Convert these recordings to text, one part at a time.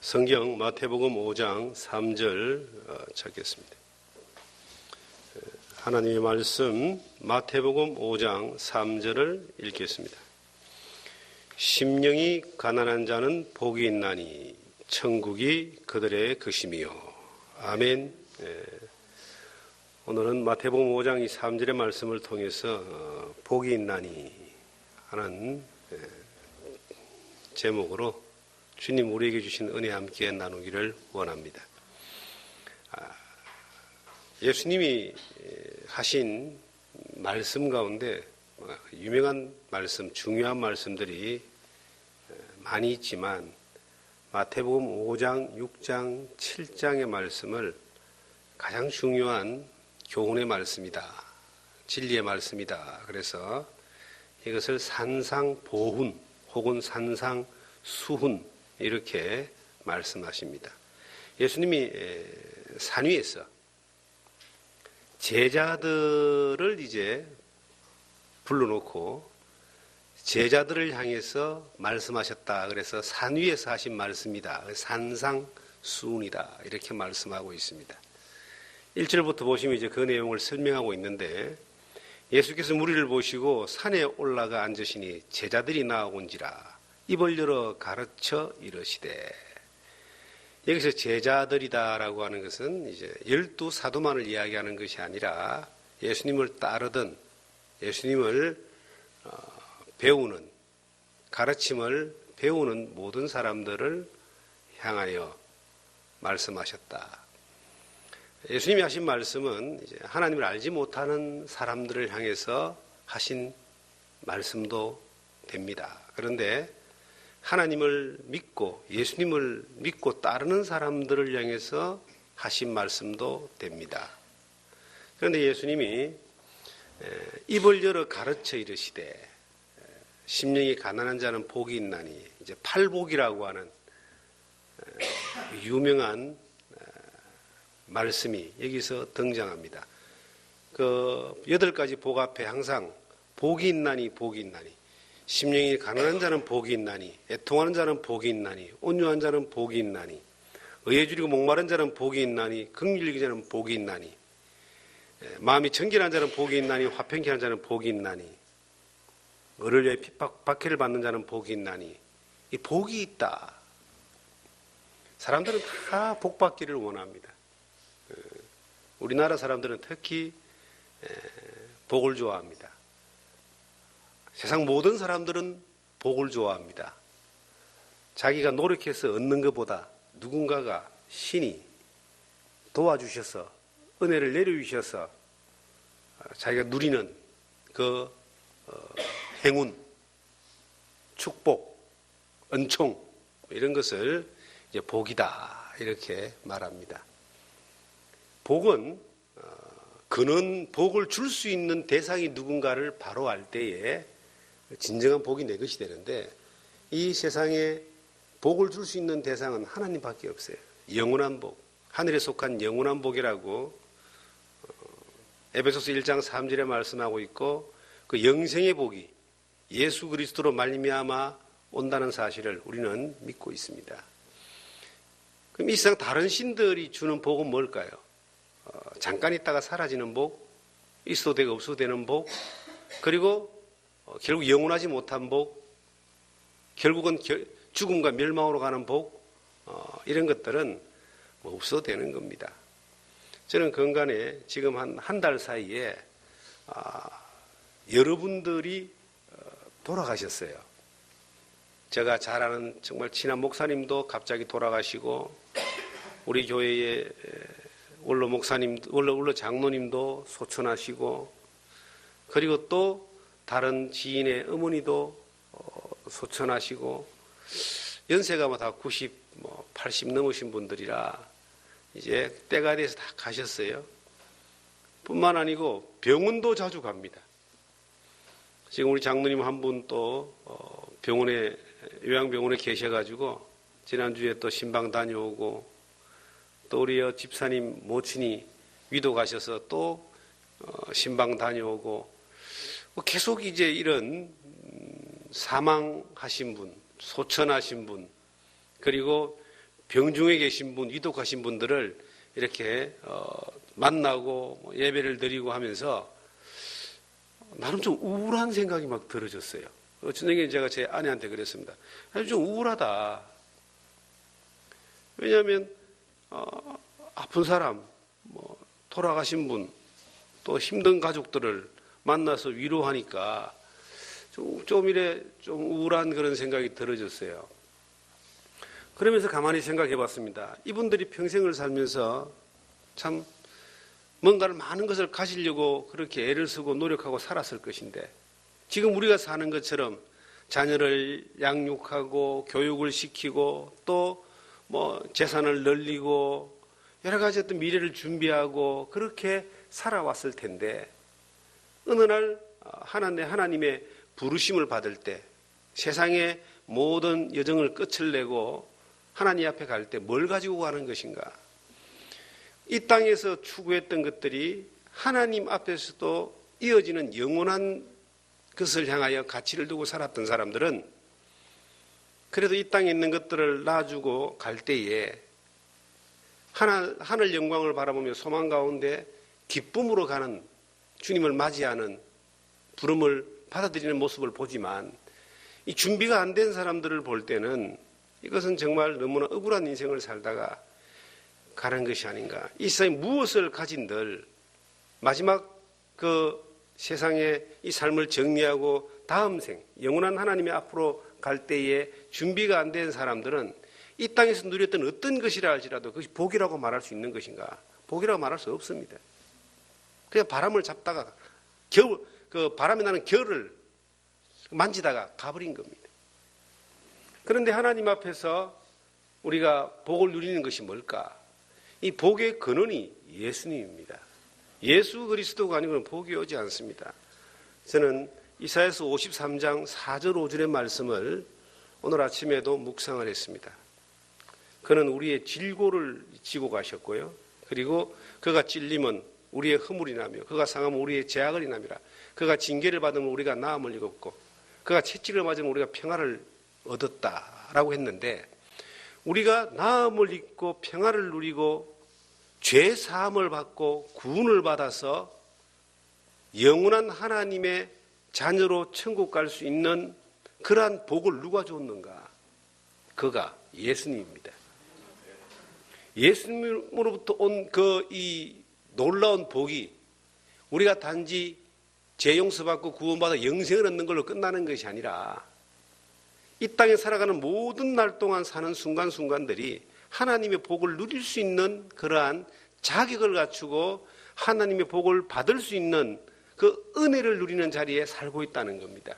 성경 마태복음 5장 3절 찾겠습니다. 하나님의 말씀 마태복음 5장 3절을 읽겠습니다. 심령이 가난한 자는 복이 있나니 천국이 그들의 것이미요. 아멘. 오늘은 마태복음 5장 이 3절의 말씀을 통해서 복이 있나니 하는 제목으로 주님 우리에게 주신 은혜 함께 나누기를 원합니다. 예수님이 하신 말씀 가운데 유명한 말씀, 중요한 말씀들이 많이 있지만 마태복음 5장, 6장, 7장의 말씀을 가장 중요한 교훈의 말씀이다. 진리의 말씀이다. 그래서 이것을 산상보훈 혹은 산상수훈 이렇게 말씀하십니다. 예수님이 산 위에서 제자들을 이제 불러놓고 제자들을 향해서 말씀하셨다. 그래서 산 위에서 하신 말씀이다. 산상수훈이다. 이렇게 말씀하고 있습니다. 1절부터 보시면 이제 그 내용을 설명하고 있는데 예수께서 무리를 보시고 산에 올라가 앉으시니 제자들이 나아온지라 입을 열어 가르쳐 이르시되. 여기서 제자들이다라고 하는 것은 이제 12 사도만을 이야기하는 것이 아니라 예수님을 따르던 예수님을 배우는 가르침을 배우는 모든 사람들을 향하여 말씀하셨다. 예수님이 하신 말씀은 이제 하나님을 알지 못하는 사람들을 향해서 하신 말씀도 됩니다. 그런데 하나님을 믿고 예수님을 믿고 따르는 사람들을 향해서 하신 말씀도 됩니다. 그런데 예수님이 입을 열어 가르쳐 이르시되 심령이 가난한 자는 복이 있나니 이제 팔복이라고 하는 유명한 말씀이 여기서 등장합니다. 그 8가지 복 앞에 항상 복이 있나니 복이 있나니 심령이 가난한 자는 복이 있나니 애통하는 자는 복이 있나니 온유한 자는 복이 있나니 의에 줄이고 목마른 자는 복이 있나니 긍휼히 여기는 자는 복이 있나니 마음이 청결한 자는 복이 있나니 화평케 하는 자는 복이 있나니 의를 위해 핍박 박해를 받는 자는 복이 있나니 이 복이 있다. 사람들은 다 복 받기를 원합니다. 우리나라 사람들은 특히 복을 좋아합니다. 세상 모든 사람들은 복을 좋아합니다. 자기가 노력해서 얻는 것보다 누군가가 신이 도와주셔서 은혜를 내려주셔서 자기가 누리는 그 행운, 축복, 은총 이런 것을 이제 복이다 이렇게 말합니다. 복은 그는 복을 줄 수 있는 대상이 누군가를 바로 알 때에 진정한 복이 내 것이 되는데 이 세상에 복을 줄 수 있는 대상은 하나님밖에 없어요. 영원한 복, 하늘에 속한 영원한 복이라고 에베소서 1장 3절에 말씀하고 있고 그 영생의 복이 예수 그리스도로 말미암아 온다는 사실을 우리는 믿고 있습니다. 그럼 이 세상 다른 신들이 주는 복은 뭘까요? 잠깐 있다가 사라지는 복, 있어도 되고 없어도 되는 복, 그리고 결국 영원하지 못한 복, 결국은 죽음과 멸망으로 가는 복, 이런 것들은 뭐 없어도 되는 겁니다. 저는 건간에 지금 한 달 사이에 여러분들이 돌아가셨어요. 제가 잘 아는 정말 친한 목사님도 갑자기 돌아가시고 우리 교회의 원로 목사님, 원로 장로님도 소천하시고 그리고 또 다른 지인의 어머니도 소천하시고 연세가 다 90, 80 넘으신 분들이라 이제 때가 돼서 다 가셨어요. 뿐만 아니고 병원도 자주 갑니다. 지금 우리 장로님 한 분 또 병원에 요양병원에 계셔가지고 지난주에 또 신방 다녀오고 또 우리 집사님 모친이 위도 가셔서 또 신방 다녀오고 계속 이제 이런 사망하신 분, 소천하신 분, 그리고 병중에 계신 분, 위독하신 분들을 이렇게 만나고 예배를 드리고 하면서 나름 좀 우울한 생각이 막 들어졌어요. 저녁에 제가 제 아내한테 그랬습니다. 아주 좀 우울하다. 왜냐하면 아픈 사람, 돌아가신 분, 또 힘든 가족들을 만나서 위로하니까 좀 우울한 그런 생각이 들어졌어요. 그러면서 가만히 생각해 봤습니다. 이분들이 평생을 살면서 참 뭔가를 많은 것을 가지려고 그렇게 애를 쓰고 노력하고 살았을 것인데 지금 우리가 사는 것처럼 자녀를 양육하고 교육을 시키고 또 재산을 늘리고 여러 가지 어떤 미래를 준비하고 그렇게 살아왔을 텐데 어느 날 하나님의 부르심을 받을 때 세상의 모든 여정을 끝을 내고 하나님 앞에 갈 때 뭘 가지고 가는 것인가? 이 땅에서 추구했던 것들이 하나님 앞에서도 이어지는 영원한 것을 향하여 가치를 두고 살았던 사람들은 그래도 이 땅에 있는 것들을 놔주고 갈 때에 하늘 영광을 바라보며 소망 가운데 기쁨으로 가는 주님을 맞이하는 부름을 받아들이는 모습을 보지만 이 준비가 안 된 사람들을 볼 때는 이것은 정말 너무나 억울한 인생을 살다가 가는 것이 아닌가. 이 세상에 무엇을 가진들 마지막 그 세상에 이 삶을 정리하고 다음 생, 영원한 하나님의 앞으로 갈 때에 준비가 안 된 사람들은 이 땅에서 누렸던 어떤 것이라 할지라도 그것이 복이라고 말할 수 있는 것인가? 복이라고 말할 수 없습니다. 그냥 바람을 잡다가 그 바람이 나는 겨를 만지다가 가버린 겁니다. 그런데 하나님 앞에서 우리가 복을 누리는 것이 뭘까? 이 복의 근원이 예수님입니다. 예수 그리스도가 아니고는 복이 오지 않습니다. 저는 이사야서 53장 4절 5절의 말씀을 오늘 아침에도 묵상을 했습니다. 그는 우리의 질고를 지고 가셨고요. 그리고 그가 찔림은 우리의 허물이 나며 그가 상하면 우리의 죄악을 인함이라. 그가 징계를 받으면 우리가 나음을 입었고 그가 채찍을 맞으면 우리가 평화를 얻었다라고 했는데 우리가 나음을 입고 평화를 누리고 죄 사함을 받고 구원을 받아서 영원한 하나님의 자녀로 천국 갈 수 있는 그러한 복을 누가 줬는가? 그가 예수님입니다. 예수님으로부터 온 이 놀라운 복이 우리가 단지 죄 용서받고 구원받아 영생을 얻는 걸로 끝나는 것이 아니라 이 땅에 살아가는 모든 날 동안 사는 순간순간들이 하나님의 복을 누릴 수 있는 그러한 자격을 갖추고 하나님의 복을 받을 수 있는 그 은혜를 누리는 자리에 살고 있다는 겁니다.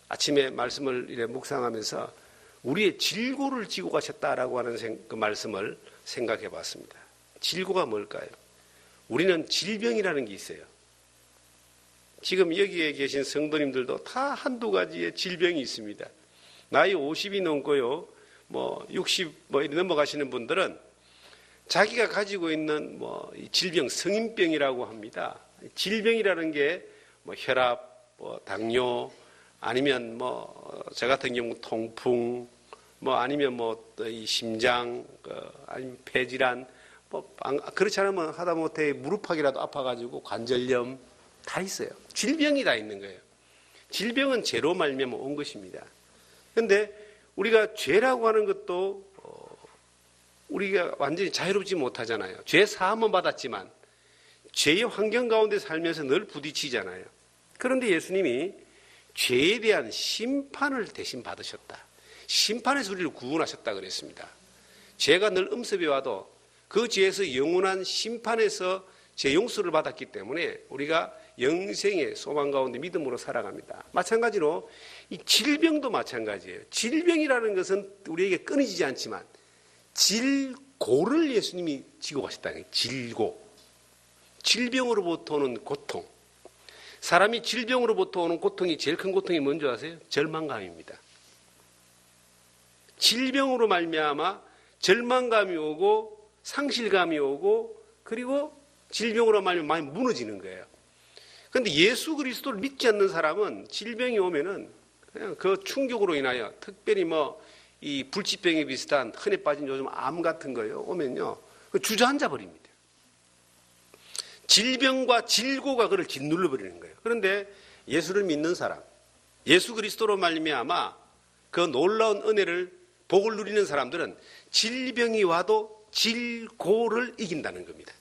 아침에 말씀을 이래 묵상하면서 우리의 질고를 지고 가셨다라고 하는 그 말씀을 생각해 봤습니다. 질고가 뭘까요? 우리는 질병이라는 게 있어요. 지금 여기에 계신 성도님들도 다 한두 가지의 질병이 있습니다. 나이 50이 넘고요, 60 넘어가시는 분들은 자기가 가지고 있는 질병, 성인병이라고 합니다. 질병이라는 게 혈압, 당뇨, 아니면 저 같은 경우 통풍, 아니면 이 심장, 아니면 폐질환, 그렇지 않으면 하다못해 무릎팍이라도 아파가지고 관절염 다 있어요. 질병이 다 있는 거예요. 질병은 죄로 말미암아 온 것입니다. 그런데 우리가 죄라고 하는 것도 우리가 완전히 자유롭지 못하잖아요. 죄 사함은 받았지만 죄의 환경 가운데 살면서 늘 부딪히잖아요. 그런데 예수님이 죄에 대한 심판을 대신 받으셨다. 심판에서 우리를 구원하셨다 그랬습니다. 죄가 늘 음습에 와도 그 죄에서 영원한 심판에서 죄 용서를 받았기 때문에 우리가 영생의 소망 가운데 믿음으로 살아갑니다. 마찬가지로 이 질병도 마찬가지예요. 질병이라는 것은 우리에게 끊이지 않지만 질고를 예수님이 지고 가셨다는 거예요. 질고. 질병으로부터 오는 고통. 사람이 질병으로부터 오는 고통이 제일 큰 고통이 뭔지 아세요? 절망감입니다. 질병으로 말미암아 절망감이 오고 상실감이 오고 그리고 질병으로 말미암아 많이 무너지는 거예요. 그런데 예수 그리스도를 믿지 않는 사람은 질병이 오면은 그냥 그 충격으로 인하여 특별히 이 불치병에 비슷한 흔해 빠진 요즘 암 같은 거요 오면요 주저앉아 버립니다. 질병과 질고가 그를 짓눌러 버리는 거예요. 그런데 예수를 믿는 사람, 예수 그리스도로 말미암아 그 놀라운 은혜를 복을 누리는 사람들은 질병이 와도 질고를 이긴다는 겁니다.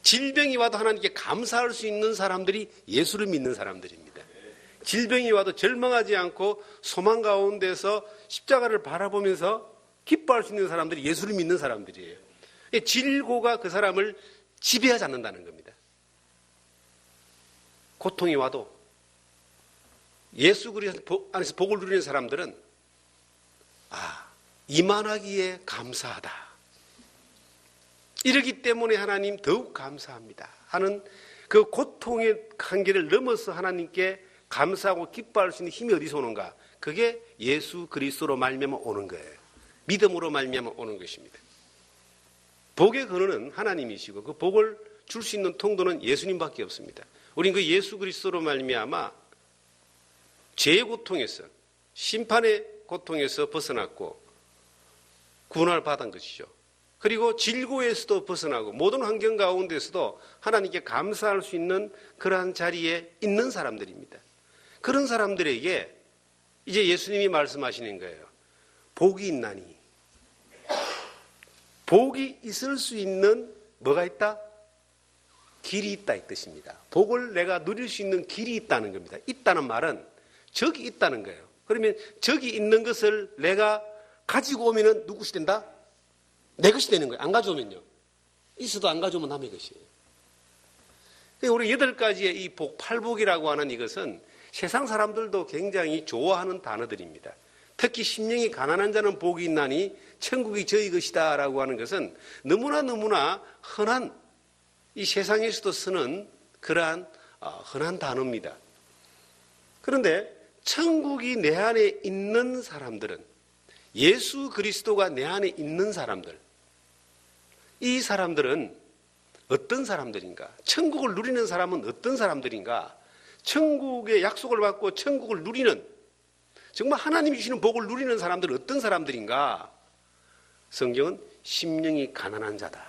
질병이 와도 하나님께 감사할 수 있는 사람들이 예수를 믿는 사람들입니다. 질병이 와도 절망하지 않고 소망 가운데서 십자가를 바라보면서 기뻐할 수 있는 사람들이 예수를 믿는 사람들이에요. 질고가 그 사람을 지배하지 않는다는 겁니다. 고통이 와도 예수 그리스도 안에서 복을 누리는 사람들은 이만하기에 감사하다. 이러기 때문에 하나님 더욱 감사합니다 하는 그 고통의 한계를 넘어서 하나님께 감사하고 기뻐할 수 있는 힘이 어디서 오는가? 그게 예수 그리스도로 말미암아 오는 거예요. 믿음으로 말미암아 오는 것입니다. 복의 근원은 하나님이시고 그 복을 줄 수 있는 통로는 예수님밖에 없습니다. 우린 그 예수 그리스도로 말미암아 죄의 고통에서 심판의 고통에서 벗어났고 구원을 받은 것이죠. 그리고 질고에서도 벗어나고 모든 환경 가운데서도 하나님께 감사할 수 있는 그러한 자리에 있는 사람들입니다. 그런 사람들에게 이제 예수님이 말씀하시는 거예요. 복이 있나니. 복이 있을 수 있는 뭐가 있다? 길이 있다 이 뜻입니다. 복을 내가 누릴 수 있는 길이 있다는 겁니다. 있다는 말은 적이 있다는 거예요. 그러면 적이 있는 것을 내가 가지고 오면은 누구 것이 된다? 내 것이 되는 거예요. 안 가져오면요. 있어도 안 가져오면 남의 것이에요. 우리 8가지의 이 복, 팔복이라고 하는 이것은 세상 사람들도 굉장히 좋아하는 단어들입니다. 특히 심령이 가난한 자는 복이 있나니 천국이 저희 것이다 라고 하는 것은 너무나 흔한 이 세상에서도 쓰는 그러한 흔한 단어입니다. 그런데 천국이 내 안에 있는 사람들은 예수 그리스도가 내 안에 있는 사람들, 이 사람들은 어떤 사람들인가? 천국을 누리는 사람은 어떤 사람들인가? 천국의 약속을 받고 천국을 누리는, 정말 하나님이 주시는 복을 누리는 사람들은 어떤 사람들인가? 성경은 심령이 가난한 자다.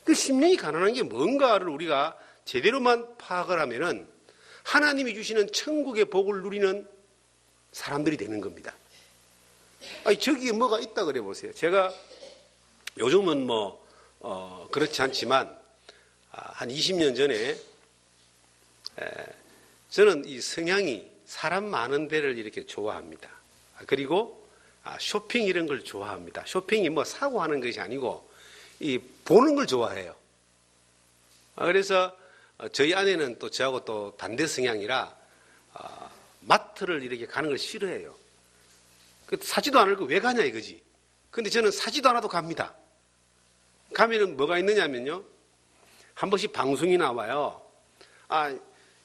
그 심령이 가난한 게 뭔가를 우리가 제대로만 파악을 하면은 하나님이 주시는 천국의 복을 누리는 사람들이 되는 겁니다. 저기에 뭐가 있다 그래 보세요. 제가 요즘은 그렇지 않지만 한 20년 전에 저는 이 성향이 사람 많은 데를 이렇게 좋아합니다. 그리고 쇼핑 이런 걸 좋아합니다. 쇼핑이 사고 하는 것이 아니고 이 보는 걸 좋아해요. 그래서 저희 아내는 또 저하고 또 반대 성향이라 마트를 이렇게 가는 걸 싫어해요. 사지도 않을 거 왜 가냐 이거지. 근데 저는 사지도 않아도 갑니다. 가면은 뭐가 있느냐면요. 한 번씩 방송이 나와요.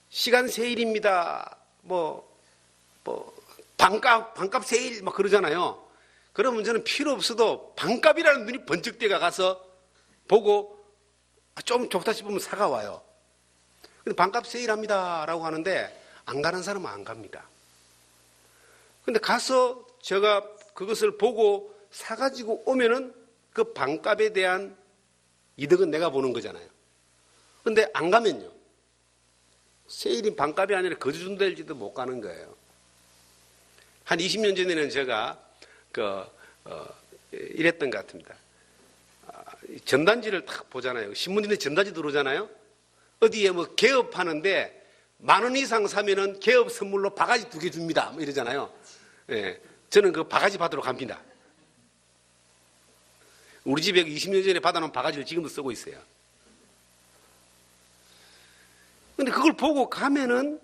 시간 세일입니다. 반값 세일 막 그러잖아요. 그러면 저는 필요 없어도 반값이라는 눈이 번쩍 떼가 가서 보고 좀 좋다 싶으면 사가 와요. 근데 반값 세일합니다 라고 하는데 안 가는 사람은 안 갑니다. 근데 가서 제가 그것을 보고 사가지고 오면은 그 반값에 대한 이득은 내가 보는 거잖아요. 근데 안 가면요. 세일이 반값이 아니라 거저준다일지도 못 가는 거예요. 한 20년 전에는 제가 이랬던 것 같습니다. 전단지를 딱 보잖아요. 신문인데 전단지 들어오잖아요. 어디에 개업하는데 10,000원 이상 사면은 개업 선물로 바가지 2개 줍니다. 이러잖아요. 예, 저는 그 바가지 받으러 갑니다. 우리 집에 20년 전에 받아놓은 바가지를 지금도 쓰고 있어요. 근데 그걸 보고 가면은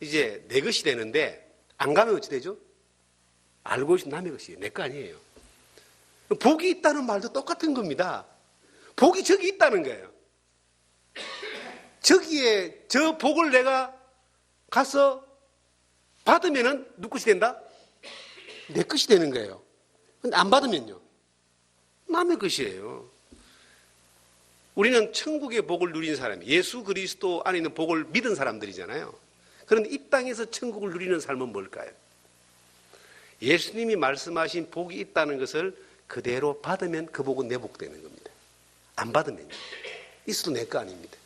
이제 내 것이 되는데 안 가면 어찌 되죠? 알고 있으면 남의 것이에요. 내 거 아니에요. 복이 있다는 말도 똑같은 겁니다. 복이 저기 있다는 거예요. 저기에 저 복을 내가 가서 받으면은 누구 것이 된다? 내 것이 되는 거예요. 근데 안 받으면요? 남의 것이에요. 우리는 천국의 복을 누린 사람, 예수 그리스도 안에 있는 복을 믿은 사람들이잖아요. 그런데 이 땅에서 천국을 누리는 삶은 뭘까요? 예수님이 말씀하신 복이 있다는 것을 그대로 받으면 그 복은 내 복 되는 겁니다. 안 받으면 있어도 내 거 아닙니다.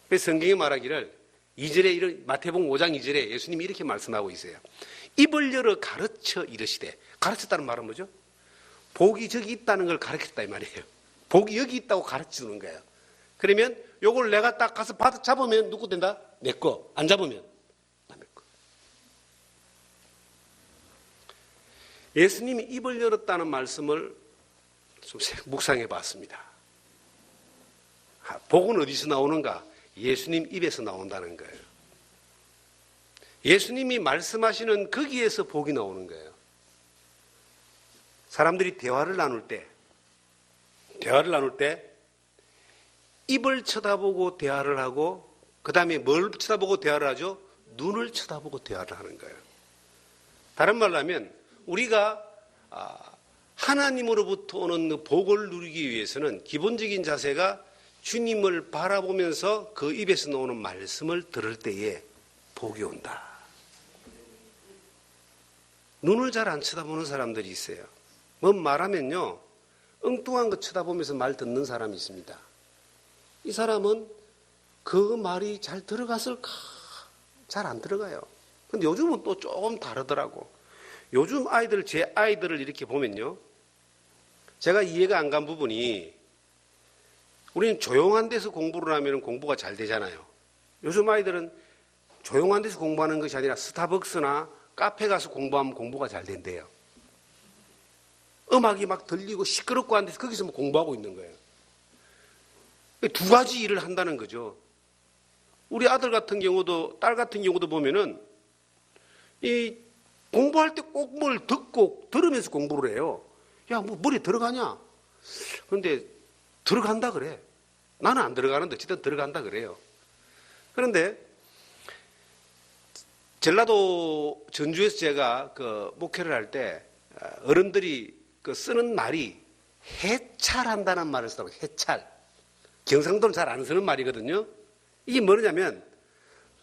그래서 성경이 말하기를 2절에 이런 마태복음 5장 2절에 예수님이 이렇게 말씀하고 있어요. 입을 열어 가르쳐 이르시되, 가르쳤다는 말은 뭐죠? 복이 저기 있다는 걸 가르쳤다 이 말이에요. 복이 여기 있다고 가르치는 거예요. 그러면 요걸 내가 딱 가서 받아 잡으면 누구 된다? 내 거. 안 잡으면 남의 거. 예수님이 입을 열었다는 말씀을 좀 묵상해 봤습니다. 복은 어디서 나오는가? 예수님 입에서 나온다는 거예요. 예수님이 말씀하시는 거기에서 복이 나오는 거예요. 사람들이 대화를 나눌 때 입을 쳐다보고 대화를 하고, 그 다음에 뭘 쳐다보고 대화를 하죠? 눈을 쳐다보고 대화를 하는 거예요. 다른 말로 하면 우리가 하나님으로부터 오는 복을 누리기 위해서는 기본적인 자세가 주님을 바라보면서 그 입에서 나오는 말씀을 들을 때에 복이 온다. 눈을 잘 안 쳐다보는 사람들이 있어요. 뭐 말하면요, 엉뚱한 거 쳐다보면서 말 듣는 사람이 있습니다. 이 사람은 그 말이 잘 들어갔을까? 잘 안 들어가요. 근데 요즘은 또 조금 다르더라고. 요즘 아이들, 제 아이들을 이렇게 보면요, 제가 이해가 안 간 부분이, 우리는 조용한 데서 공부를 하면 공부가 잘 되잖아요. 요즘 아이들은 조용한 데서 공부하는 것이 아니라 스타벅스나 카페 가서 공부하면 공부가 잘 된대요. 음악이 막 들리고 시끄럽고 한데서 거기서 뭐 공부하고 있는 거예요. 두 가지 일을 한다는 거죠. 우리 아들 같은 경우도, 딸 같은 경우도 보면은 이 공부할 때 꼭 뭘 듣고 들으면서 공부를 해요. 야, 뭐 머리에 들어가냐? 그런데 들어간다 그래. 나는 안 들어가는데 어쨌든 들어간다 그래요. 그런데 전라도 전주에서 제가 그 목회를 할 때 어른들이 그 쓰는 말이 해찰한다는 말을 쓰더라고요. 해찰. 경상도는 잘 안 쓰는 말이거든요. 이게 뭐냐면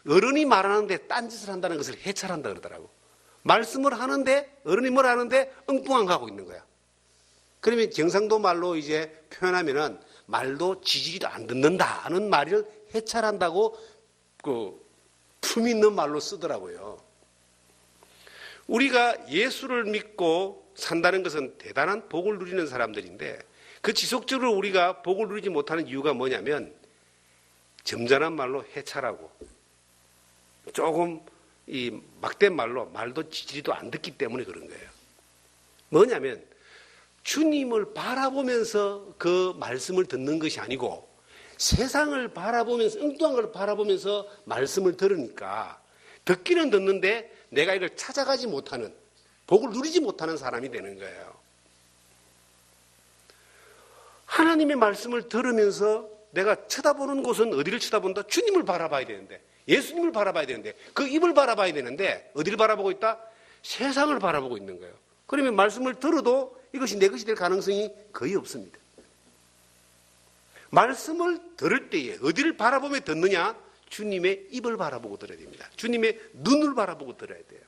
어른이 말하는데 딴짓을 한다는 것을 해찰한다 그러더라고. 말씀을 하는데 어른이 뭘 하는데 엉뚱한 거 하고 있는 거야. 그러면 경상도 말로 이제 표현하면은 말도 지지리도 안 듣는다는 말을 해찰한다고 그 품 있는 말로 쓰더라고요. 우리가 예수를 믿고 산다는 것은 대단한 복을 누리는 사람들인데, 그 지속적으로 우리가 복을 누리지 못하는 이유가 뭐냐면 점잖은 말로 해찰하고 조금 이 막된 말로 말도 지지리도 안 듣기 때문에 그런 거예요. 뭐냐면 주님을 바라보면서 그 말씀을 듣는 것이 아니고 세상을 바라보면서, 엉뚱한 걸 바라보면서 말씀을 들으니까 듣기는 듣는데 내가 이걸 찾아가지 못하는, 복을 누리지 못하는 사람이 되는 거예요. 하나님의 말씀을 들으면서 내가 쳐다보는 곳은 어디를 쳐다본다? 주님을 바라봐야 되는데, 예수님을 바라봐야 되는데, 그 입을 바라봐야 되는데 어디를 바라보고 있다? 세상을 바라보고 있는 거예요. 그러면 말씀을 들어도 이것이 내 것이 될 가능성이 거의 없습니다. 말씀을 들을 때에 어디를 바라보며 듣느냐? 주님의 입을 바라보고 들어야 됩니다. 주님의 눈을 바라보고 들어야 돼요.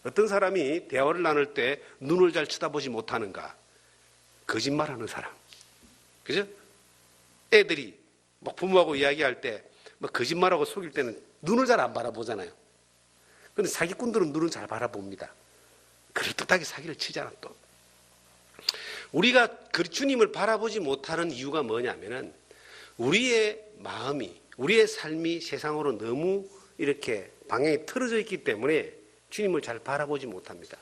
어떤 사람이 대화를 나눌 때 눈을 잘 쳐다보지 못하는가? 거짓말하는 사람. 그죠? 애들이 막 부모하고 이야기할 때 막 거짓말하고 속일 때는 눈을 잘 안 바라보잖아요. 그런데 사기꾼들은 눈을 잘 바라봅니다. 그럴듯하게 사기를 치잖아 또. 우리가 그 주님을 바라보지 못하는 이유가 뭐냐면은 우리의 마음이, 우리의 삶이 세상으로 너무 이렇게 방향이 틀어져 있기 때문에 주님을 잘 바라보지 못합니다.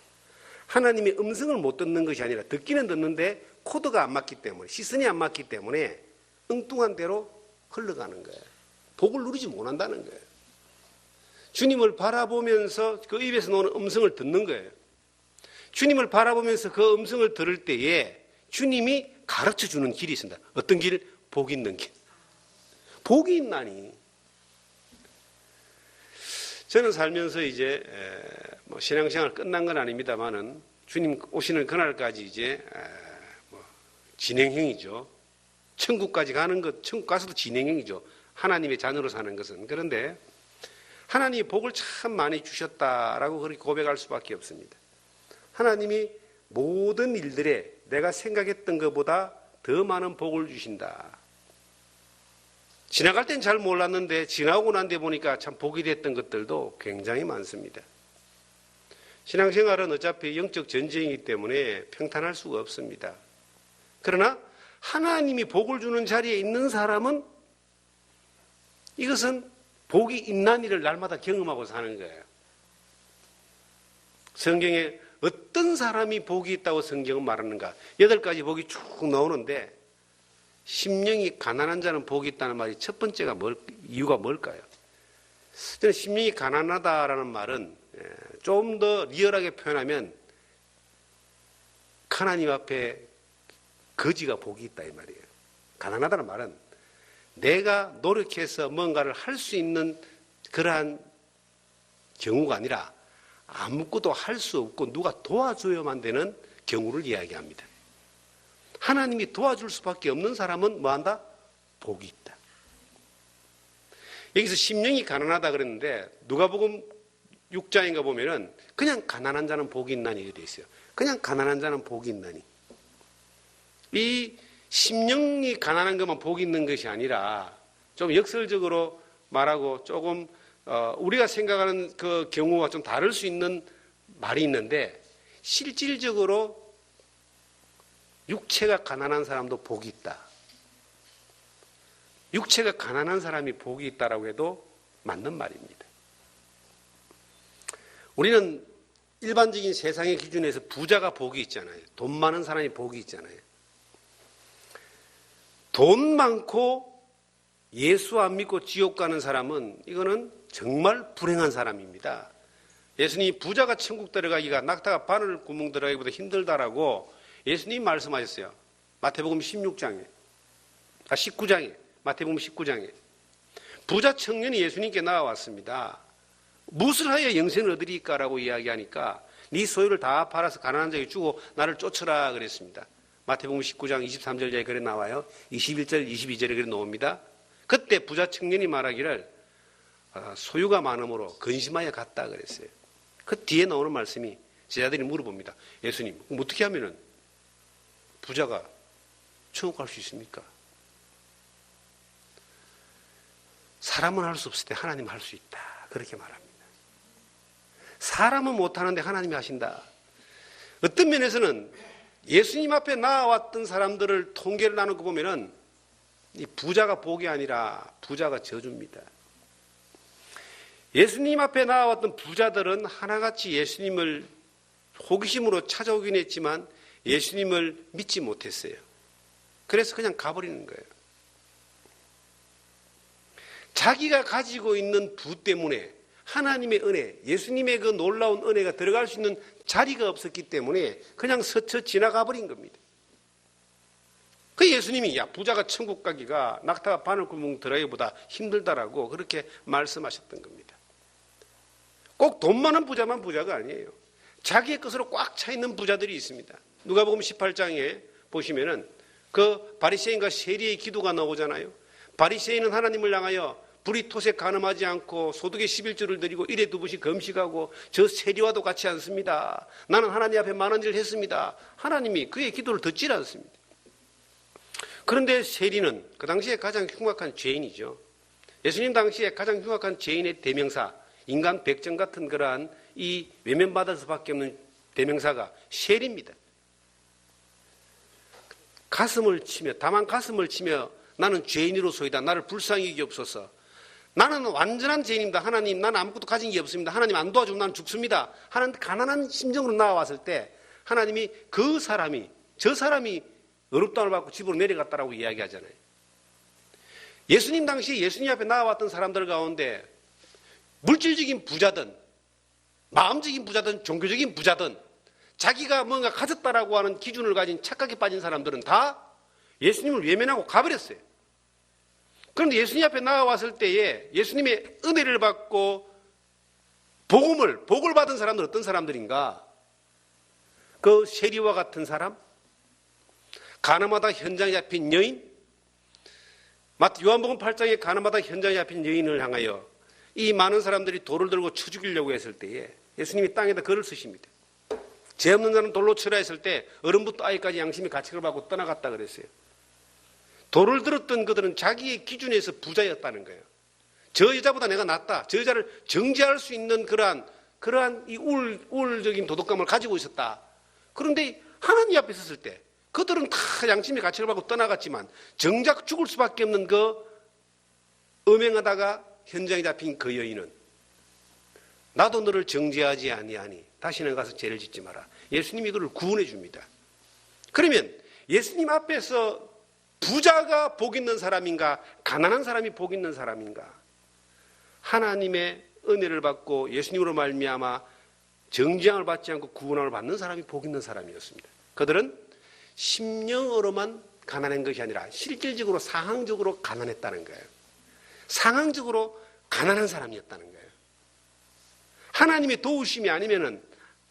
하나님의 음성을 못 듣는 것이 아니라 듣기는 듣는데 코드가 안 맞기 때문에, 시선이 안 맞기 때문에 엉뚱한 대로 흘러가는 거예요. 복을 누리지 못한다는 거예요. 주님을 바라보면서 그 입에서 나오는 음성을 듣는 거예요. 주님을 바라보면서 그 음성을 들을 때에 주님이 가르쳐주는 길이 있습니다. 어떤 길? 복 있는 길. 복이 있나니. 저는 살면서 이제 뭐 신앙생활 끝난 건 아닙니다만은 주님 오시는 그날까지 이제 뭐 진행형이죠. 천국까지 가는 것, 천국 가서도 진행형이죠. 하나님의 자녀로 사는 것은. 그런데 하나님이 복을 참 많이 주셨다라고 그렇게 고백할 수밖에 없습니다. 하나님이 모든 일들에 내가 생각했던 것보다 더 많은 복을 주신다. 지나갈 땐 잘 몰랐는데 지나고 난 데 보니까 참 복이 됐던 것들도 굉장히 많습니다. 신앙생활은 어차피 영적 전쟁이기 때문에 평탄할 수가 없습니다. 그러나 하나님이 복을 주는 자리에 있는 사람은 이것은 복이 있는 일을 날마다 경험하고 사는 거예요. 성경에 어떤 사람이 복이 있다고 성경은 말하는가? 8가지 복이 쭉 나오는데 심령이 가난한 자는 복이 있다는 말이 첫 번째가 이유가 뭘까요? 저는 심령이 가난하다라는 말은 좀 더 리얼하게 표현하면 하나님 앞에 거지가 복이 있다 이 말이에요. 가난하다는 말은 내가 노력해서 뭔가를 할 수 있는 그러한 경우가 아니라 아무것도 할 수 없고 누가 도와줘야만 되는 경우를 이야기합니다. 하나님이 도와줄 수밖에 없는 사람은 뭐한다? 복이 있다. 여기서 심령이 가난하다 그랬는데 누가복음 6장인가 보면은 그냥 가난한 자는 복이 있나니 이렇게 돼 있어요. 그냥 가난한 자는 복이 있나니. 이 심령이 가난한 것만 복이 있는 것이 아니라 좀 역설적으로 말하고 조금 우리가 생각하는 그 경우와 좀 다를 수 있는 말이 있는데 실질적으로 육체가 가난한 사람도 복이 있다. 육체가 가난한 사람이 복이 있다라고 해도 맞는 말입니다. 우리는 일반적인 세상의 기준에서 부자가 복이 있잖아요. 돈 많은 사람이 복이 있잖아요. 돈 많고 예수 안 믿고 지옥 가는 사람은 이거는 정말 불행한 사람입니다. 예수님이 부자가 천국 들어가기가 낙타가 바늘 구멍 들어가기보다 힘들다라고 예수님이 말씀하셨어요. 마태복음 19장에 마태복음 19장에 부자 청년이 예수님께 나와왔습니다. 무엇을 하여 영생을 얻으리까라고 이야기하니까 네 소유를 다 팔아서 가난한 자에게 주고 나를 쫓으라 그랬습니다. 마태복음 19장 23절에 그래 나와요. 21절 22절에 그래 나옵니다. 그때 부자 청년이 말하기를 소유가 많으므로 근심하여 갔다 그랬어요. 그 뒤에 나오는 말씀이 제자들이 물어봅니다. 예수님 어떻게 하면은 부자가 천국 갈 수 있습니까? 사람은 할 수 없을 때 하나님은 할 수 있다. 그렇게 말합니다. 사람은 못하는데 하나님이 하신다. 어떤 면에서는 예수님 앞에 나와왔던 사람들을 통계를 나누고 보면은 이 부자가 복이 아니라 부자가 저주입니다. 예수님 앞에 나와왔던 부자들은 하나같이 예수님을 호기심으로 찾아오긴 했지만 예수님을 믿지 못했어요. 그래서 그냥 가버리는 거예요. 자기가 가지고 있는 부 때문에 하나님의 은혜, 예수님의 그 놀라운 은혜가 들어갈 수 있는 자리가 없었기 때문에 그냥 스쳐 지나가 버린 겁니다. 그 예수님이 부자가 천국 가기가 낙타가 바늘구멍 들어가기보다 힘들다라고 그렇게 말씀하셨던 겁니다. 꼭 돈 많은 부자만 부자가 아니에요. 자기의 것으로 꽉 차 있는 부자들이 있습니다. 누가복음 18장에 보시면은 그 바리새인과 세리의 기도가 나오잖아요. 바리새인은 하나님을 향하여 불이토색 간음하지 않고 소득의 11조를 드리고 일에 2번씩 금식하고 저 세리와도 같이 않습니다. 나는 하나님 앞에 많은 일을 했습니다. 하나님이 그의 기도를 듣질 않습니다. 그런데 세리는 그 당시에 가장 흉악한 죄인이죠. 예수님 당시에 가장 흉악한 죄인의 대명사, 인간 백정 같은 그러한 이 외면받을 수밖에 없는 대명사가 세리입니다. 다만 가슴을 치며 나는 죄인으로소이다. 나를 불쌍히 여기옵소서. 나는 완전한 죄인입니다. 하나님, 나는 아무것도 가진 게 없습니다. 하나님 안 도와주면 나는 죽습니다. 하는 가난한 심정으로 나와왔을 때 하나님이 저 사람이 어렵다움을 받고 집으로 내려갔다라고 이야기하잖아요. 예수님 당시에 예수님 앞에 나와왔던 사람들 가운데 물질적인 부자든 마음적인 부자든 종교적인 부자든 자기가 뭔가 가졌다라고 하는 기준을 가진 착각에 빠진 사람들은 다 예수님을 외면하고 가버렸어요. 그런데 예수님 앞에 나와왔을 때에 예수님의 은혜를 받고 복을 받은 사람들은 어떤 사람들인가? 그 세리와 같은 사람? 가늠하다 현장에 잡힌 여인? 요한복음 8장에 가늠하다 현장에 잡힌 여인을 향하여 이 많은 사람들이 돌을 들고 쳐 죽이려고 했을 때에 예수님이 땅에다 글을 쓰십니다. 죄 없는 자는 돌로 쳐라 했을 때 어른부터 아이까지 양심의 가책을 받고 떠나갔다 그랬어요. 돌을 들었던 그들은 자기의 기준에서 부자였다는 거예요. 저 여자보다 내가 낫다. 저 여자를 정죄할 수 있는 그러한 이 우월적인 도덕감을 가지고 있었다. 그런데 하나님 앞에 섰을 때 그들은 다 양심의 가책을 받고 떠나갔지만 정작 죽을 수밖에 없는 그 음행하다가 현장에 잡힌 그 여인은 나도 너를 정죄하지 아니하니 다시는 가서 죄를 짓지 마라. 예수님이 그를 구원해 줍니다. 그러면 예수님 앞에서 부자가 복 있는 사람인가 가난한 사람이 복 있는 사람인가? 하나님의 은혜를 받고 예수님으로 말미암아 정죄함을 받지 않고 구원함을 받는 사람이 복 있는 사람이었습니다. 그들은 심령으로만 가난한 것이 아니라 실질적으로 상황적으로 가난했다는 거예요. 상황적으로 가난한 사람이었다는 거예요. 하나님의 도우심이 아니면은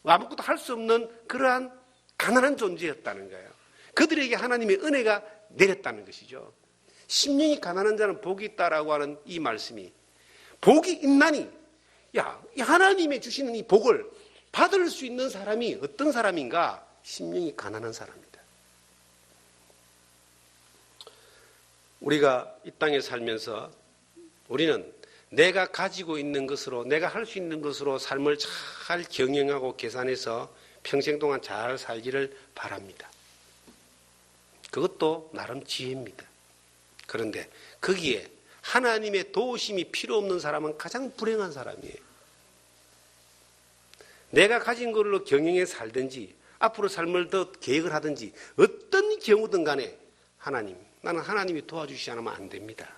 아무것도 할 수 없는 그러한 가난한 존재였다는 거예요. 그들에게 하나님의 은혜가 내렸다는 것이죠. 심령이 가난한 자는 복이 있다라고 하는 이 말씀이 복이 있나니 이 하나님의 주시는 이 복을 받을 수 있는 사람이 어떤 사람인가? 심령이 가난한 사람입니다. 우리가 이 땅에 살면서 우리는 내가 가지고 있는 것으로 내가 할 수 있는 것으로 삶을 잘 경영하고 계산해서 평생 동안 잘 살기를 바랍니다. 그것도 나름 지혜입니다. 그런데 거기에 하나님의 도우심이 필요 없는 사람은 가장 불행한 사람이에요. 내가 가진 걸로 경영해 살든지 앞으로 삶을 더 계획을 하든지 어떤 경우든 간에 나는 하나님이 도와주시지 않으면 안 됩니다.